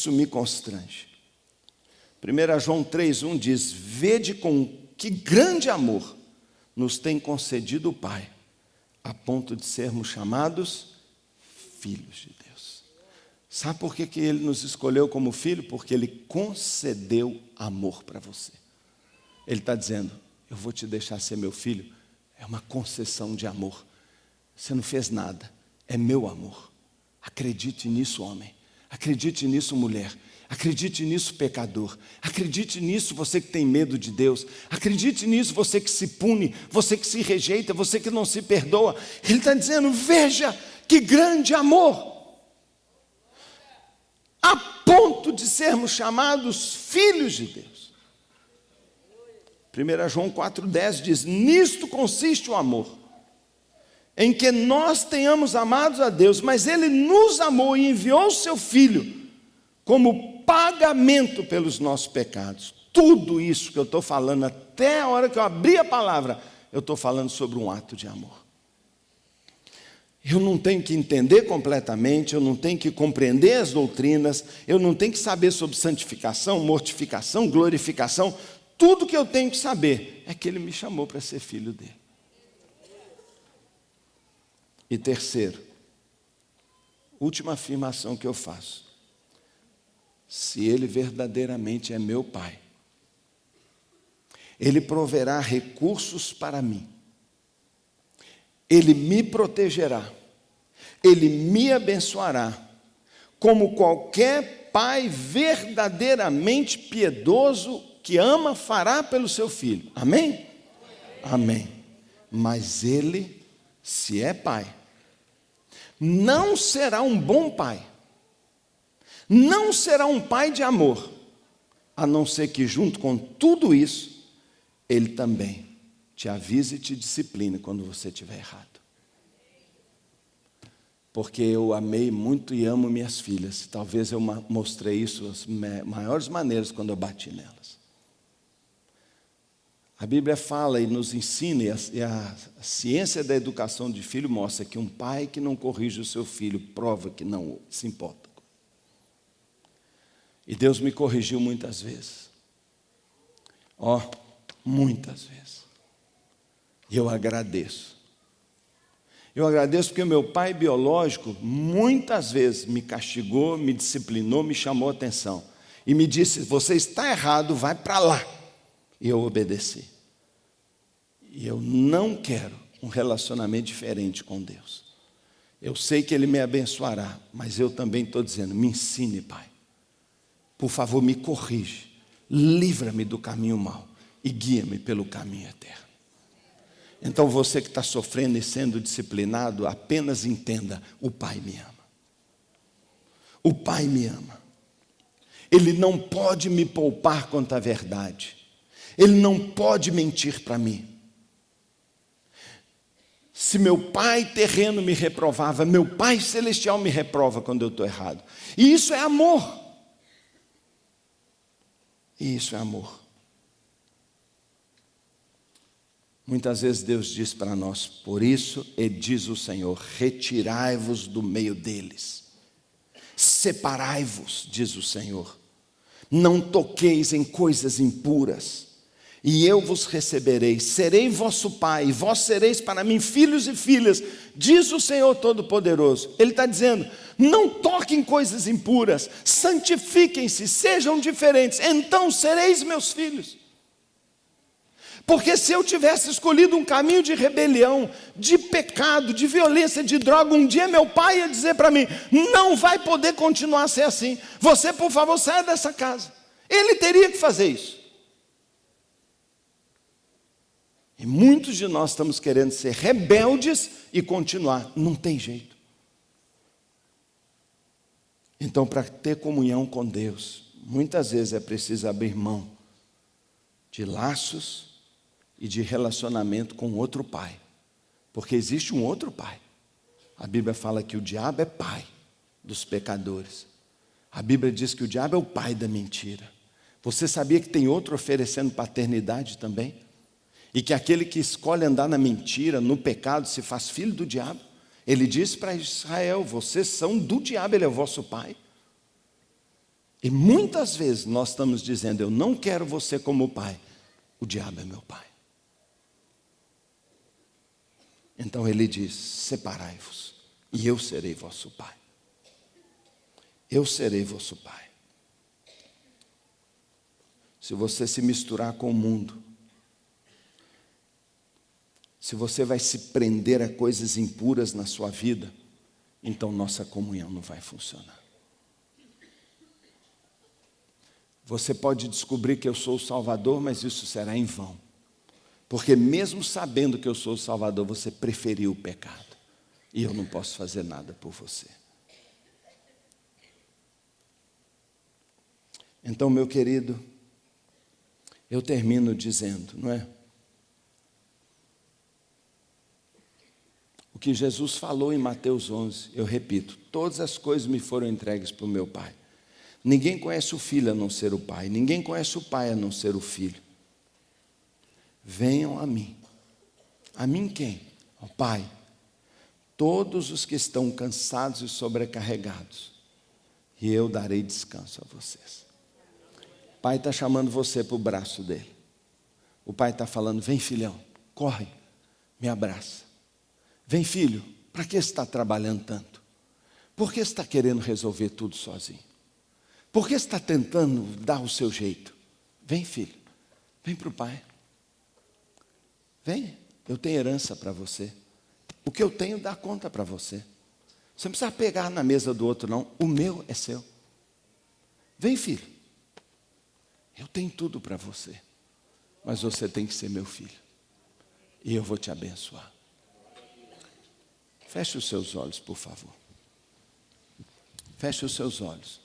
me constrange. 1 João 3,1 diz: vede com que grande amor nos tem concedido o Pai, a ponto de sermos chamados filhos de Deus. Sabe por que ele nos escolheu como filho? Porque ele concedeu amor para você. Ele está dizendo: eu vou te deixar ser meu filho. É uma concessão de amor. Você não fez nada, é meu amor. Acredite nisso, homem. Acredite nisso, mulher. Acredite nisso, pecador. Acredite nisso, você que tem medo de Deus. Acredite nisso, você que se pune, você que se rejeita, você que não se perdoa. Ele está dizendo: veja que grande amor, a ponto de sermos chamados filhos de Deus. 1 João 4,10 diz: nisto consiste o amor, em que nós tenhamos amado a Deus, mas Ele nos amou e enviou o seu Filho como pagamento pelos nossos pecados. Tudo isso que eu estou falando, até a hora que eu abri a palavra, eu estou falando sobre um ato de amor. Eu não tenho que entender completamente, eu não tenho que compreender as doutrinas, eu não tenho que saber sobre santificação, mortificação, glorificação. Tudo que eu tenho que saber é que Ele me chamou para ser filho dele. E terceiro, última afirmação que eu faço: se Ele verdadeiramente é meu Pai, Ele proverá recursos para mim, Ele me protegerá, Ele me abençoará, como qualquer pai verdadeiramente piedoso que ama fará pelo seu filho. Amém? Amém. Mas Ele, se é Pai, não será um bom pai, não será um pai de amor, a não ser que junto com tudo isso, Ele também te avise e te discipline quando você estiver errado. Porque eu amei muito e amo minhas filhas. Talvez eu mostrei isso das maiores maneiras quando eu bati nelas. A Bíblia fala e nos ensina, e a ciência da educação de filho mostra que um pai que não corrige o seu filho prova que não se importa. E Deus me corrigiu muitas vezes. Muitas vezes. E eu agradeço. Eu agradeço porque o meu pai biológico muitas vezes me castigou, me disciplinou, me chamou a atenção. E me disse, você está errado, vai para lá. E eu obedeci. E eu não quero um relacionamento diferente com Deus. Eu sei que Ele me abençoará, mas eu também estou dizendo, me ensine, Pai. Por favor, me corrige, livra-me do caminho mau e guia-me pelo caminho eterno. Então você que está sofrendo e sendo disciplinado, apenas entenda, o Pai me ama. O Pai me ama. Ele não pode me poupar quanto à verdade. Ele não pode mentir para mim. Se meu pai terreno me reprovava, meu Pai celestial me reprova quando eu estou errado. E isso é amor. E isso é amor. Muitas vezes Deus diz para nós, por isso, e diz o Senhor, retirai-vos do meio deles. Separai-vos, diz o Senhor. Não toqueis em coisas impuras. E eu vos receberei, serei vosso pai, e vós sereis para mim filhos e filhas, diz o Senhor Todo-Poderoso. Ele está dizendo, não toquem coisas impuras, santifiquem-se, sejam diferentes, então sereis meus filhos. Porque se eu tivesse escolhido um caminho de rebelião, de pecado, de violência, de droga, um dia meu pai ia dizer para mim, não vai poder continuar a ser assim, você por favor saia dessa casa. Ele teria que fazer isso. E muitos de nós estamos querendo ser rebeldes e continuar. Não tem jeito. Então, para ter comunhão com Deus, muitas vezes é preciso abrir mão de laços e de relacionamento com outro pai. Porque existe um outro pai. A Bíblia fala que o diabo é pai dos pecadores. A Bíblia diz que o diabo é o pai da mentira. Você sabia que tem outro oferecendo paternidade também? E que aquele que escolhe andar na mentira, no pecado, se faz filho do diabo. Ele disse para Israel, vocês são do diabo, ele é o vosso pai. E muitas vezes nós estamos dizendo, eu não quero você como pai, o diabo é meu pai. Então ele diz, separai-vos, e eu serei vosso pai. Eu serei vosso pai. Se você se misturar com o mundo, se você vai se prender a coisas impuras na sua vida, então nossa comunhão não vai funcionar. Você pode descobrir que eu sou o Salvador, mas isso será em vão. Porque mesmo sabendo que eu sou o Salvador, você preferiu o pecado. E eu não posso fazer nada por você. Então, meu querido, eu termino dizendo, não é? O que Jesus falou em Mateus 11, eu repito, todas as coisas me foram entregues por meu Pai. Ninguém conhece o Filho a não ser o Pai, ninguém conhece o Pai a não ser o Filho. Venham a mim. A mim quem? Ao Pai. Todos os que estão cansados e sobrecarregados, e eu darei descanso a vocês. O Pai está chamando você para o braço dele. O Pai está falando, vem filhão, corre, me abraça. Vem filho, para que você está trabalhando tanto? Por que você está querendo resolver tudo sozinho? Por que você está tentando dar o seu jeito? Vem filho, vem para o Pai. Vem, eu tenho herança para você. O que eu tenho dá conta para você. Você não precisa pegar na mesa do outro não, o meu é seu. Vem filho, eu tenho tudo para você. Mas você tem que ser meu filho. E eu vou te abençoar. Feche os seus olhos, por favor. Feche os seus olhos.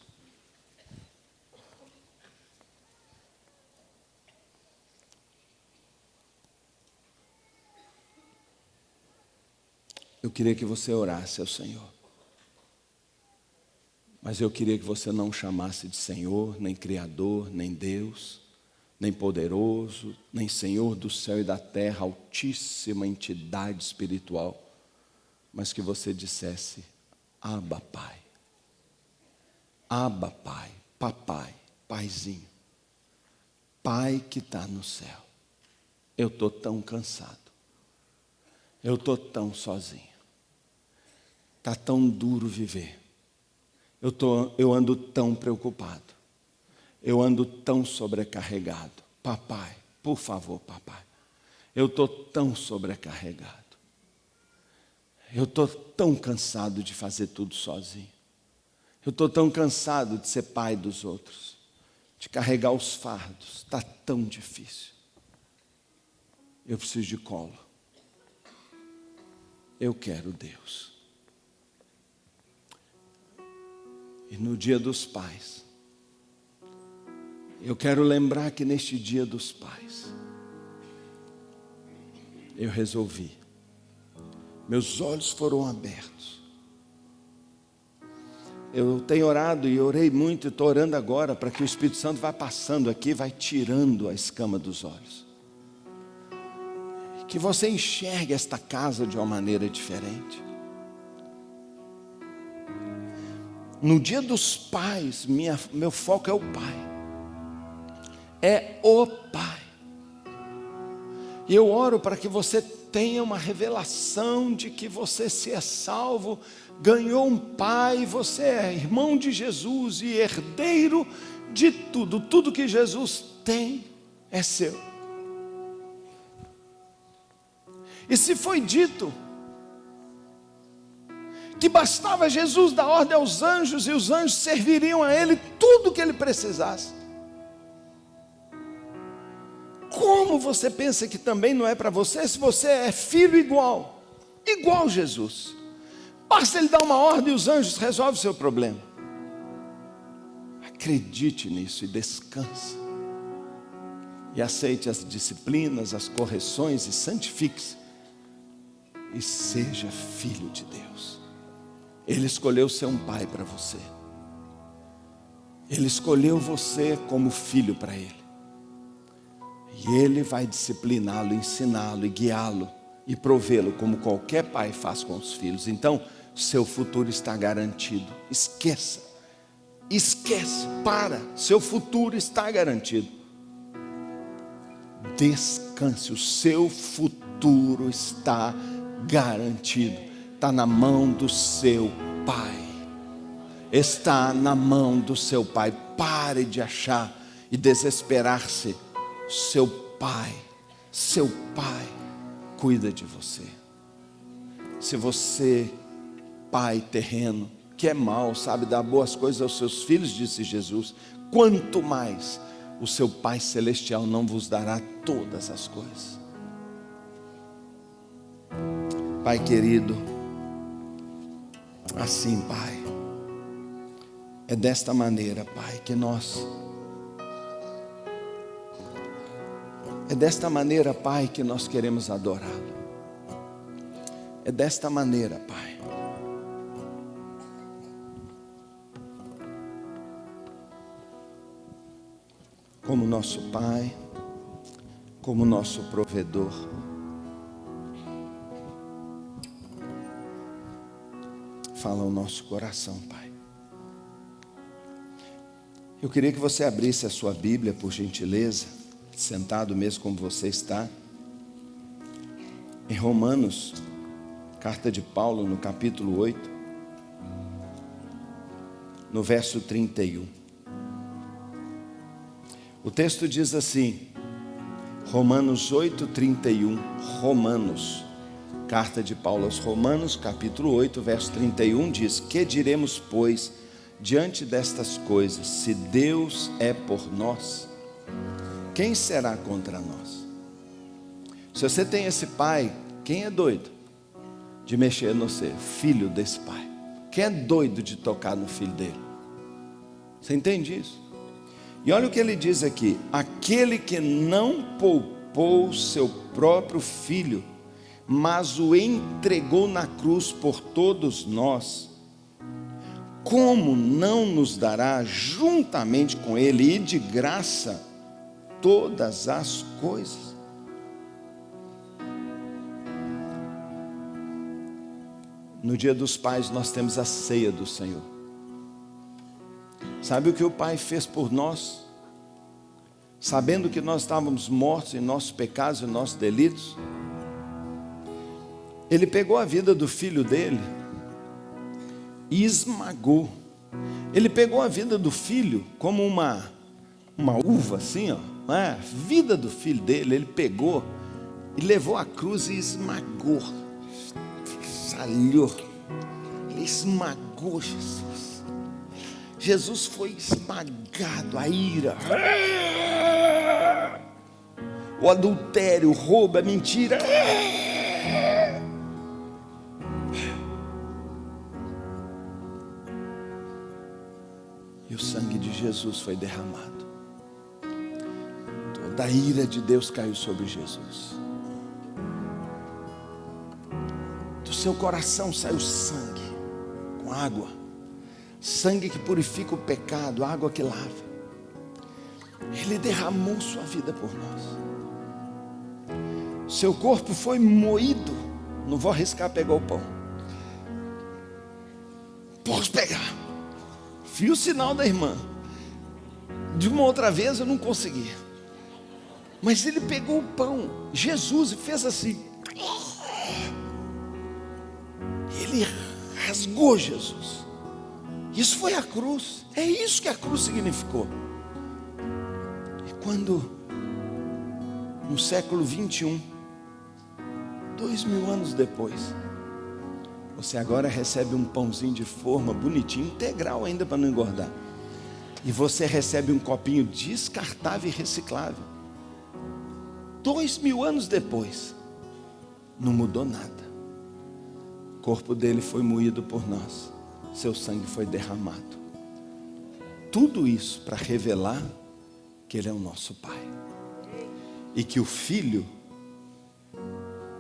Eu queria que você orasse ao Senhor. Mas eu queria que você não chamasse de Senhor, nem Criador, nem Deus, nem poderoso, nem Senhor do céu e da terra, altíssima entidade espiritual, mas que você dissesse: Abba, Pai. Abba, Pai, papai, paizinho, Pai que está no céu. Eu estou tão cansado, eu estou tão sozinho, está tão duro viver, eu ando tão preocupado, eu ando tão sobrecarregado. Papai, por favor, papai, eu estou tão sobrecarregado, eu estou tão cansado de fazer tudo sozinho. Eu estou tão cansado de ser pai dos outros, de carregar os fardos, está tão difícil. Eu preciso de colo. Eu quero Deus. E no dia dos pais, eu quero lembrar que neste dia dos pais, eu resolvi, meus olhos foram abertos. Eu tenho orado e orei muito, e estou orando agora para que o Espírito Santo vá passando aqui, vai tirando a escama dos olhos. Que você enxergue esta casa de uma maneira diferente. No dia dos pais, meu foco é o Pai. É o Pai. E eu oro para que você tenha uma revelação de que você se é salvo, ganhou um Pai, você é irmão de Jesus e herdeiro de tudo. Tudo que Jesus tem é seu. E se foi dito que bastava Jesus dar ordem aos anjos e os anjos serviriam a ele tudo o que ele precisasse, como você pensa que também não é para você, se você é filho igual Jesus? Basta ele dar uma ordem e os anjos resolvem o seu problema. Acredite nisso e descanse. E aceite as disciplinas, as correções e santifique-se. E seja filho de Deus. Ele escolheu ser um pai para você. Ele escolheu você como filho para ele. E ele vai discipliná-lo, ensiná-lo e guiá-lo e provê-lo como qualquer pai faz com os filhos. Então, seu futuro está garantido. Esqueça, seu futuro está garantido. Descanse, o seu futuro está garantido. Está na mão do seu Pai. Está na mão do seu Pai. Pare de achar e desesperar-se. Seu Pai cuida de você. Se você, pai terreno, que é mau, sabe dar boas coisas aos seus filhos, disse Jesus, quanto mais o seu Pai celestial não vos dará todas as coisas. Pai querido, assim, Pai, é desta maneira, Pai, que nós... É desta maneira, Pai, que nós queremos adorá-lo. É desta maneira, Pai. Como nosso Pai, como nosso provedor. Fala o nosso coração, Pai. Eu queria que você abrisse a sua Bíblia, por gentileza, sentado mesmo como você está, em Romanos, carta de Paulo, no capítulo 8, no verso 31. O texto diz assim, Romanos 8, 31, Romanos, carta de Paulo aos Romanos, capítulo 8, verso 31, diz, que diremos, pois, diante destas coisas, se Deus é por nós, quem será contra nós? Se você tem esse pai, quem é doido de mexer no seu filho desse pai? Quem é doido de tocar no filho dele? Você entende isso? E olha o que ele diz aqui, aquele que não poupou seu próprio filho, mas o entregou na cruz por todos nós, como não nos dará juntamente com ele e de graça todas as coisas. No Dia dos Pais nós temos a ceia do Senhor. Sabe o que o Pai fez por nós? Sabendo que nós estávamos mortos em nossos pecados e nossos delitos, Ele pegou a vida do filho dele e esmagou. Ele pegou a vida do filho como uma uva assim, ó, a vida do filho dele, ele pegou e levou a cruz e esmagou, salhou, ele esmagou Jesus. Jesus foi esmagado, a ira, o adultério, o roubo, a mentira. E o sangue de Jesus foi derramado. Toda a ira de Deus caiu sobre Jesus. Do seu coração saiu sangue com água. Sangue que purifica o pecado, água que lava. Ele derramou sua vida por nós. Seu corpo foi moído. Não vou arriscar pegar o pão. Posso pegar. Vi o sinal da irmã. De uma outra vez eu não consegui. Mas ele pegou o pão, Jesus, e fez assim. Ele rasgou Jesus. Isso foi a cruz. É isso que a cruz significou. E quando no século 21, 2000 anos depois, você agora recebe um pãozinho de forma bonitinho, integral ainda para não engordar. E você recebe um copinho descartável e reciclável. 2000 anos depois, não mudou nada. O corpo dele foi moído por nós. Seu sangue foi derramado. Tudo isso para revelar que Ele é o nosso Pai. E que o Filho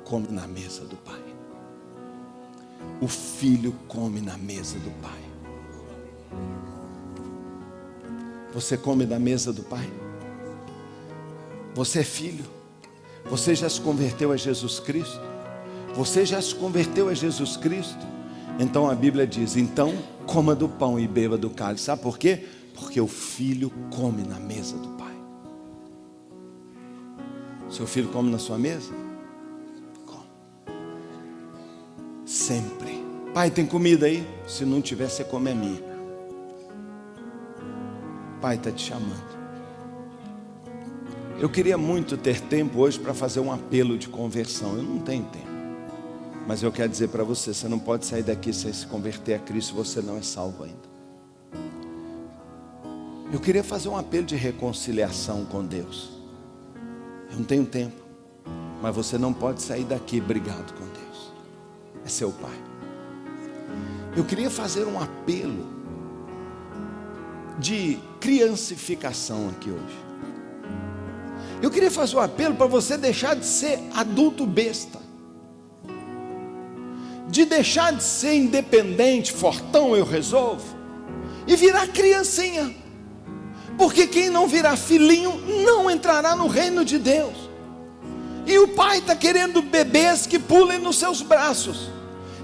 come na mesa do Pai. O Filho come na mesa do Pai. Você come da mesa do Pai? Você é filho? Você já se converteu a Jesus Cristo? Você já se converteu a Jesus Cristo? Então a Bíblia diz, então coma do pão e beba do cálice. Sabe por quê? Porque o filho come na mesa do Pai. Seu filho come na sua mesa? Come. Sempre. Pai, tem comida aí? Se não tiver, você come a minha. Pai está te chamando. Eu queria muito ter tempo hoje para fazer um apelo de conversão. Eu não tenho tempo. Mas eu quero dizer para você, você não pode sair daqui sem se converter a Cristo se você não é salvo ainda. Eu queria fazer um apelo de reconciliação com Deus. Eu não tenho tempo. Mas você não pode sair daqui brigado com Deus. É seu Pai. Eu queria fazer um apelo de criancificação aqui hoje. Eu queria fazer um apelo para você deixar de ser adulto besta. De deixar de ser independente, fortão, eu resolvo. E virar criancinha. Porque quem não virar filhinho não entrará no reino de Deus. E o pai está querendo bebês que pulem nos seus braços.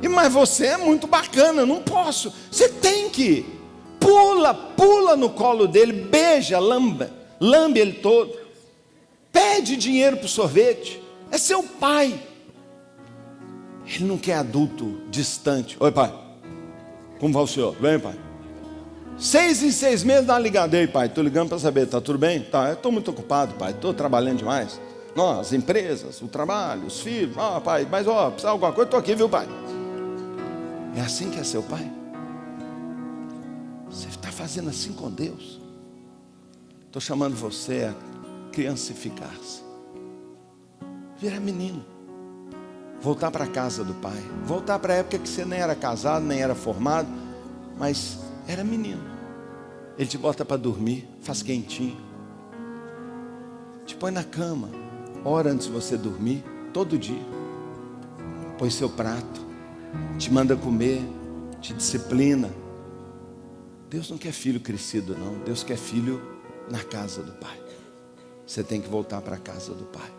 Mas você é muito bacana, não posso. Você tem que pula no colo dele, beija, lambe ele todo. Pede dinheiro para o sorvete. É seu pai. Ele não quer adulto distante. Oi, pai, como vai o senhor? Vem, pai. 6 em 6 meses dá uma ligada. Ei, pai, estou ligando para saber, está tudo bem? Tá, eu estou muito ocupado, pai, estou trabalhando demais. As empresas, o trabalho, os filhos. Pai, mas precisa de alguma coisa, estou aqui, viu, pai? É assim que é seu pai? Você está fazendo assim com Deus? Estou chamando você a criancificar-se. Virar menino. Voltar para a casa do pai. Voltar para a época que você nem era casado, nem era formado, mas era menino. Ele te bota para dormir, faz quentinho, te põe na cama, ora antes de você dormir, todo dia. Põe seu prato, te manda comer, te disciplina. Deus não quer filho crescido não. Deus quer filho na casa do pai. você tem que voltar para a casa do Pai.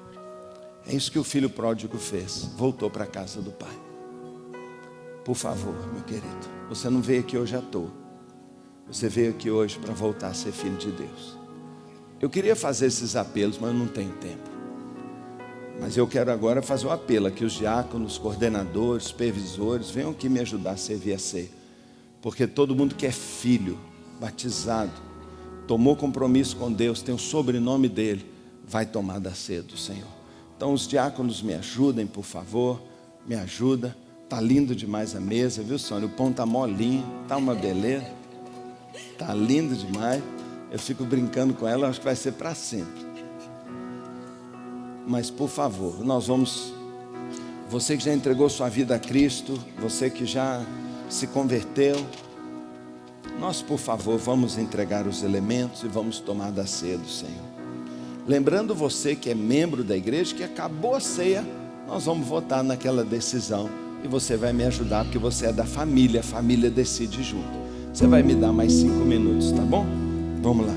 É isso que o filho pródigo fez, voltou para a casa do Pai. Por favor, meu querido, você não veio aqui hoje à toa. Você veio aqui hoje para voltar a ser filho de Deus. Eu queria fazer esses apelos, mas eu não tenho tempo. Mas eu quero agora fazer um apelo aqui, os diáconos, coordenadores, supervisores, venham aqui me ajudar a servir a ceia. Porque todo mundo que é filho, batizado, tomou compromisso com Deus, tem o sobrenome dele, vai tomar da ceia do Senhor. Então os diáconos me ajudem, por favor, me ajuda. Tá lindo demais a mesa, viu, Sônia? O pão tá molinho, tá uma beleza. Tá lindo demais. Eu fico brincando com ela, acho que vai ser para sempre. Mas por favor, nós vamos, você que já entregou sua vida a Cristo, você que já se converteu, nós por favor vamos entregar os elementos e vamos tomar da ceia do Senhor. Lembrando você que é membro da igreja, que acabou a ceia, nós vamos votar naquela decisão e você vai me ajudar, porque você é da família, a família decide junto. Você vai me dar mais 5 minutos, tá bom? Vamos lá.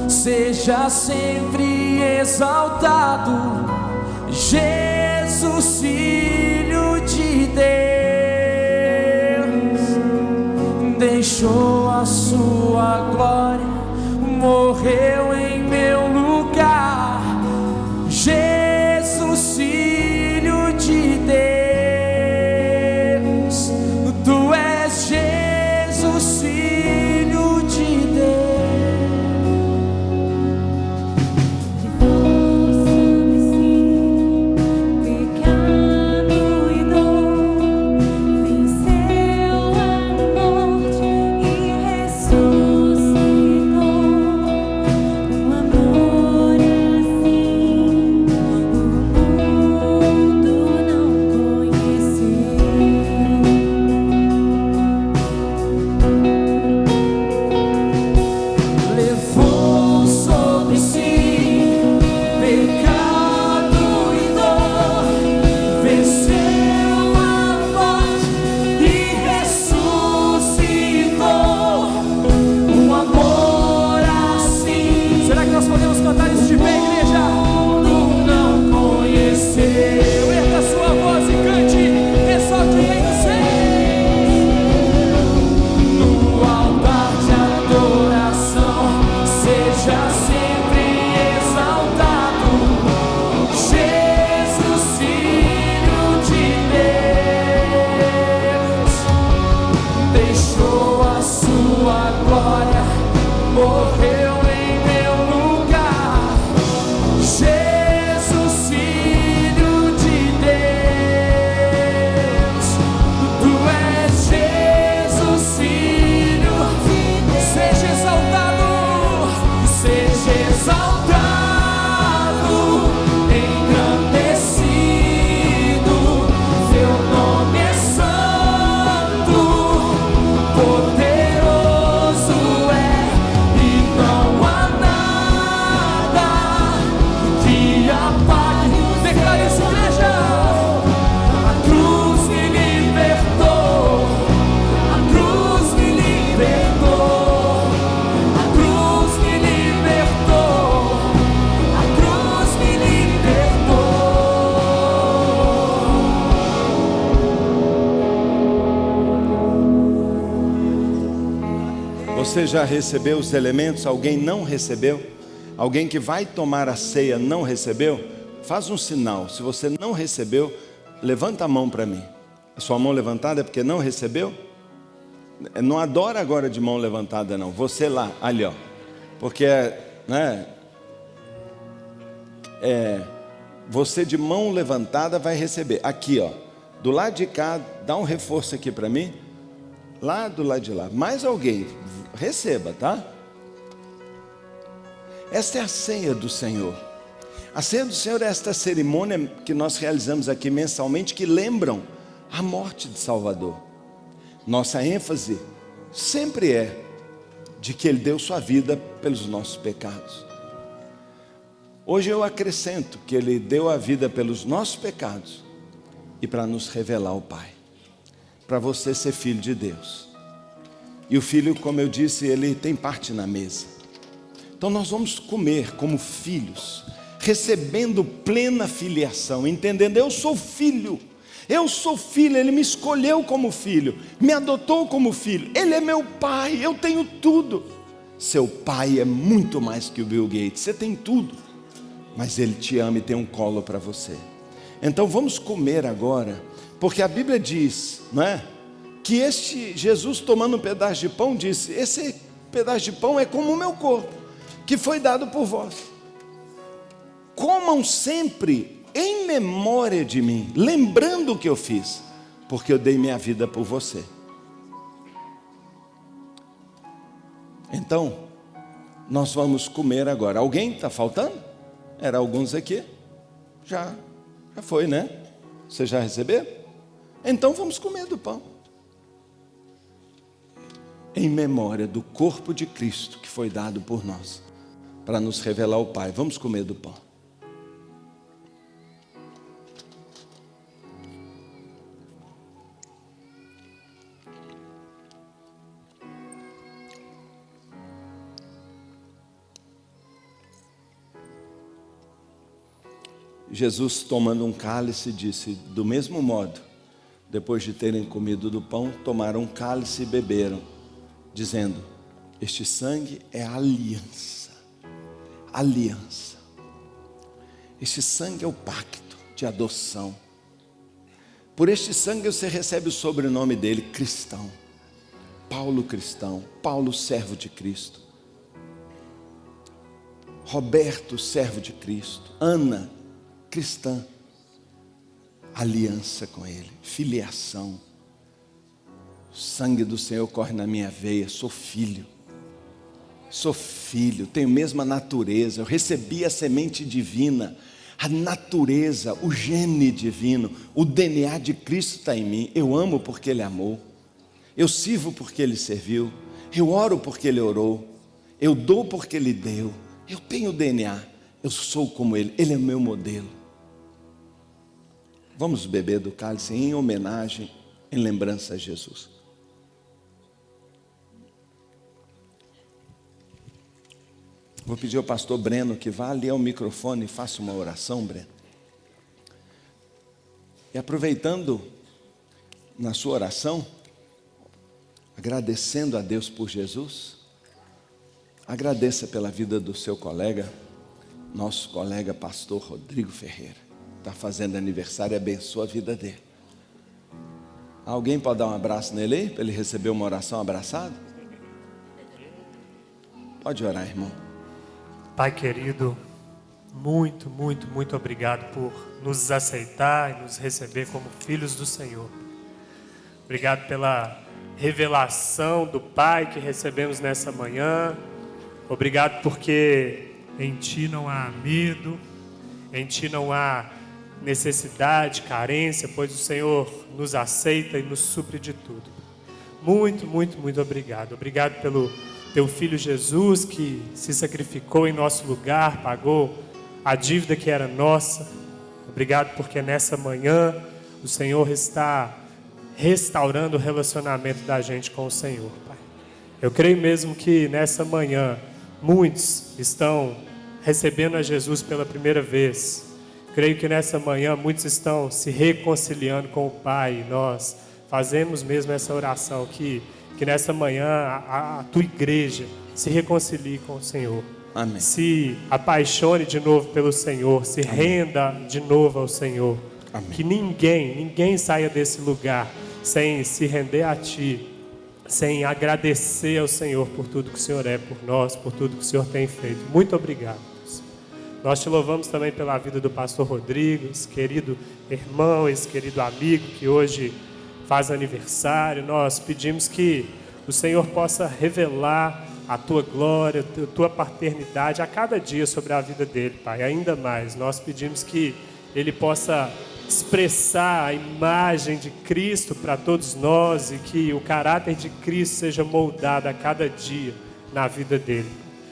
Seja sempre exaltado, Jesus, Filho de Deus, deixou a sua glória, morreu em meu lugar. Jesus, Filho de Deus, tu és Jesus, Filho de Deus. Ressuscitou. Você já recebeu os elementos? Alguém não recebeu? Alguém que vai tomar a ceia não recebeu? Faz um sinal. Se você não recebeu, levanta a mão para mim. A sua mão levantada é porque não recebeu? Não adora agora de mão levantada não. Você lá, ali ó. Porque você de mão levantada vai receber. Aqui ó, do lado de cá, dá um reforço aqui para mim. Lá do lado de lá. Mais alguém, receba, tá? Esta é a ceia do Senhor. A ceia do Senhor é esta cerimônia que nós realizamos aqui mensalmente, que lembram a morte de Salvador. Nossa ênfase sempre é de que Ele deu sua vida pelos nossos pecados. Hoje eu acrescento que Ele deu a vida pelos nossos pecados e para nos revelar o Pai, para você ser filho de Deus. E o filho, como eu disse, ele tem parte na mesa. Então nós vamos comer como filhos, recebendo plena filiação, entendendo, eu sou filho, Ele me escolheu como filho, me adotou como filho, Ele é meu pai, eu tenho tudo. Seu pai é muito mais que o Bill Gates, você tem tudo, mas Ele te ama e tem um colo para você. Então vamos comer agora, porque a Bíblia diz, não é? Que este Jesus tomando um pedaço de pão disse, esse pedaço de pão é como o meu corpo, que foi dado por vós. Comam sempre em memória de mim, lembrando o que eu fiz, porque eu dei minha vida por você. Então, nós vamos comer agora. Alguém está faltando? Era alguns aqui? Já foi, né? Você já recebeu? Então vamos comer do pão. Em memória do corpo de Cristo que foi dado por nós, para nos revelar o Pai. Vamos comer do pão. Jesus, tomando um cálice, disse, do mesmo modo, depois de terem comido do pão, tomaram um cálice e beberam, dizendo, este sangue é a aliança. Aliança. Este sangue é o pacto de adoção. Por este sangue você recebe o sobrenome dele, cristão. Paulo cristão, Paulo servo de Cristo. Roberto servo de Cristo. Ana cristã. Aliança com Ele, filiação. O sangue do Senhor corre na minha veia, sou filho, tenho a mesma natureza, eu recebi a semente divina, a natureza, o gene divino, o DNA de Cristo está em mim, eu amo porque Ele amou, eu sirvo porque Ele serviu, eu oro porque Ele orou, eu dou porque Ele deu, eu tenho o DNA, eu sou como Ele, Ele é o meu modelo. Vamos beber do cálice em homenagem, em lembrança a Jesus. Vou pedir ao pastor Breno que vá ali ao microfone e faça uma oração, Breno. E aproveitando na sua oração, agradecendo a Deus por Jesus, agradeça pela vida do seu colega, nosso colega pastor Rodrigo Ferreira. Está fazendo aniversário e abençoa a vida dele. Alguém pode dar um abraço nele aí, para ele receber uma oração abraçado? Pode orar, irmão. Pai querido, muito, muito, muito obrigado por nos aceitar e nos receber como filhos do Senhor. Obrigado pela revelação do Pai que recebemos nessa manhã. Obrigado porque em Ti não há medo, em Ti não há necessidade, carência, pois o Senhor nos aceita e nos supre de tudo. Muito, muito, muito obrigado. Obrigado pelo Teu Filho Jesus que se sacrificou em nosso lugar, pagou a dívida que era nossa. Obrigado porque nessa manhã o Senhor está restaurando o relacionamento da gente com o Senhor, Pai. Eu creio mesmo que nessa manhã muitos estão recebendo a Jesus pela primeira vez. Creio que nessa manhã muitos estão se reconciliando com o Pai. Nós fazemos mesmo essa oração, que que nessa manhã a tua igreja se reconcilie com o Senhor. Amém. Se apaixone de novo pelo Senhor, se renda de novo ao Senhor. Amém. Que ninguém saia desse lugar sem se render a Ti, sem agradecer ao Senhor por tudo que o Senhor é por nós, por tudo que o Senhor tem feito. Muito obrigado. Nós te louvamos também pela vida do pastor Rodrigo, esse querido irmão, esse querido amigo que hoje faz aniversário. Nós pedimos que o Senhor possa revelar a Tua glória, a Tua paternidade a cada dia sobre a vida dele, Pai. Ainda mais, nós pedimos que ele possa expressar a imagem de Cristo para todos nós e que o caráter de Cristo seja moldado a cada dia na vida dele.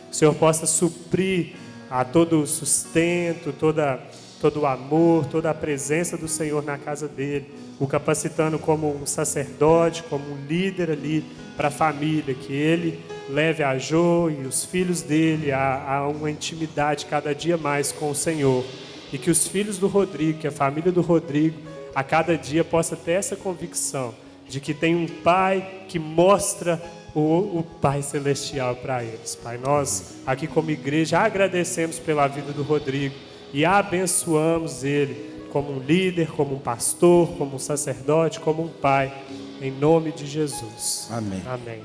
Que o Senhor possa suprir a todo o sustento, todo o amor, toda a presença do Senhor na casa dele, o capacitando como um sacerdote, como um líder ali para a família, que ele leve a Jô e os filhos dele a uma intimidade cada dia mais com o Senhor, e que os filhos do Rodrigo, que a família do Rodrigo, a cada dia possa ter essa convicção de que tem um Pai que mostra o Pai Celestial para eles. Pai, nós aqui como igreja agradecemos pela vida do Rodrigo e abençoamos ele como um líder, como um pastor, como um sacerdote, como um pai, em nome de Jesus. Amém. Amém.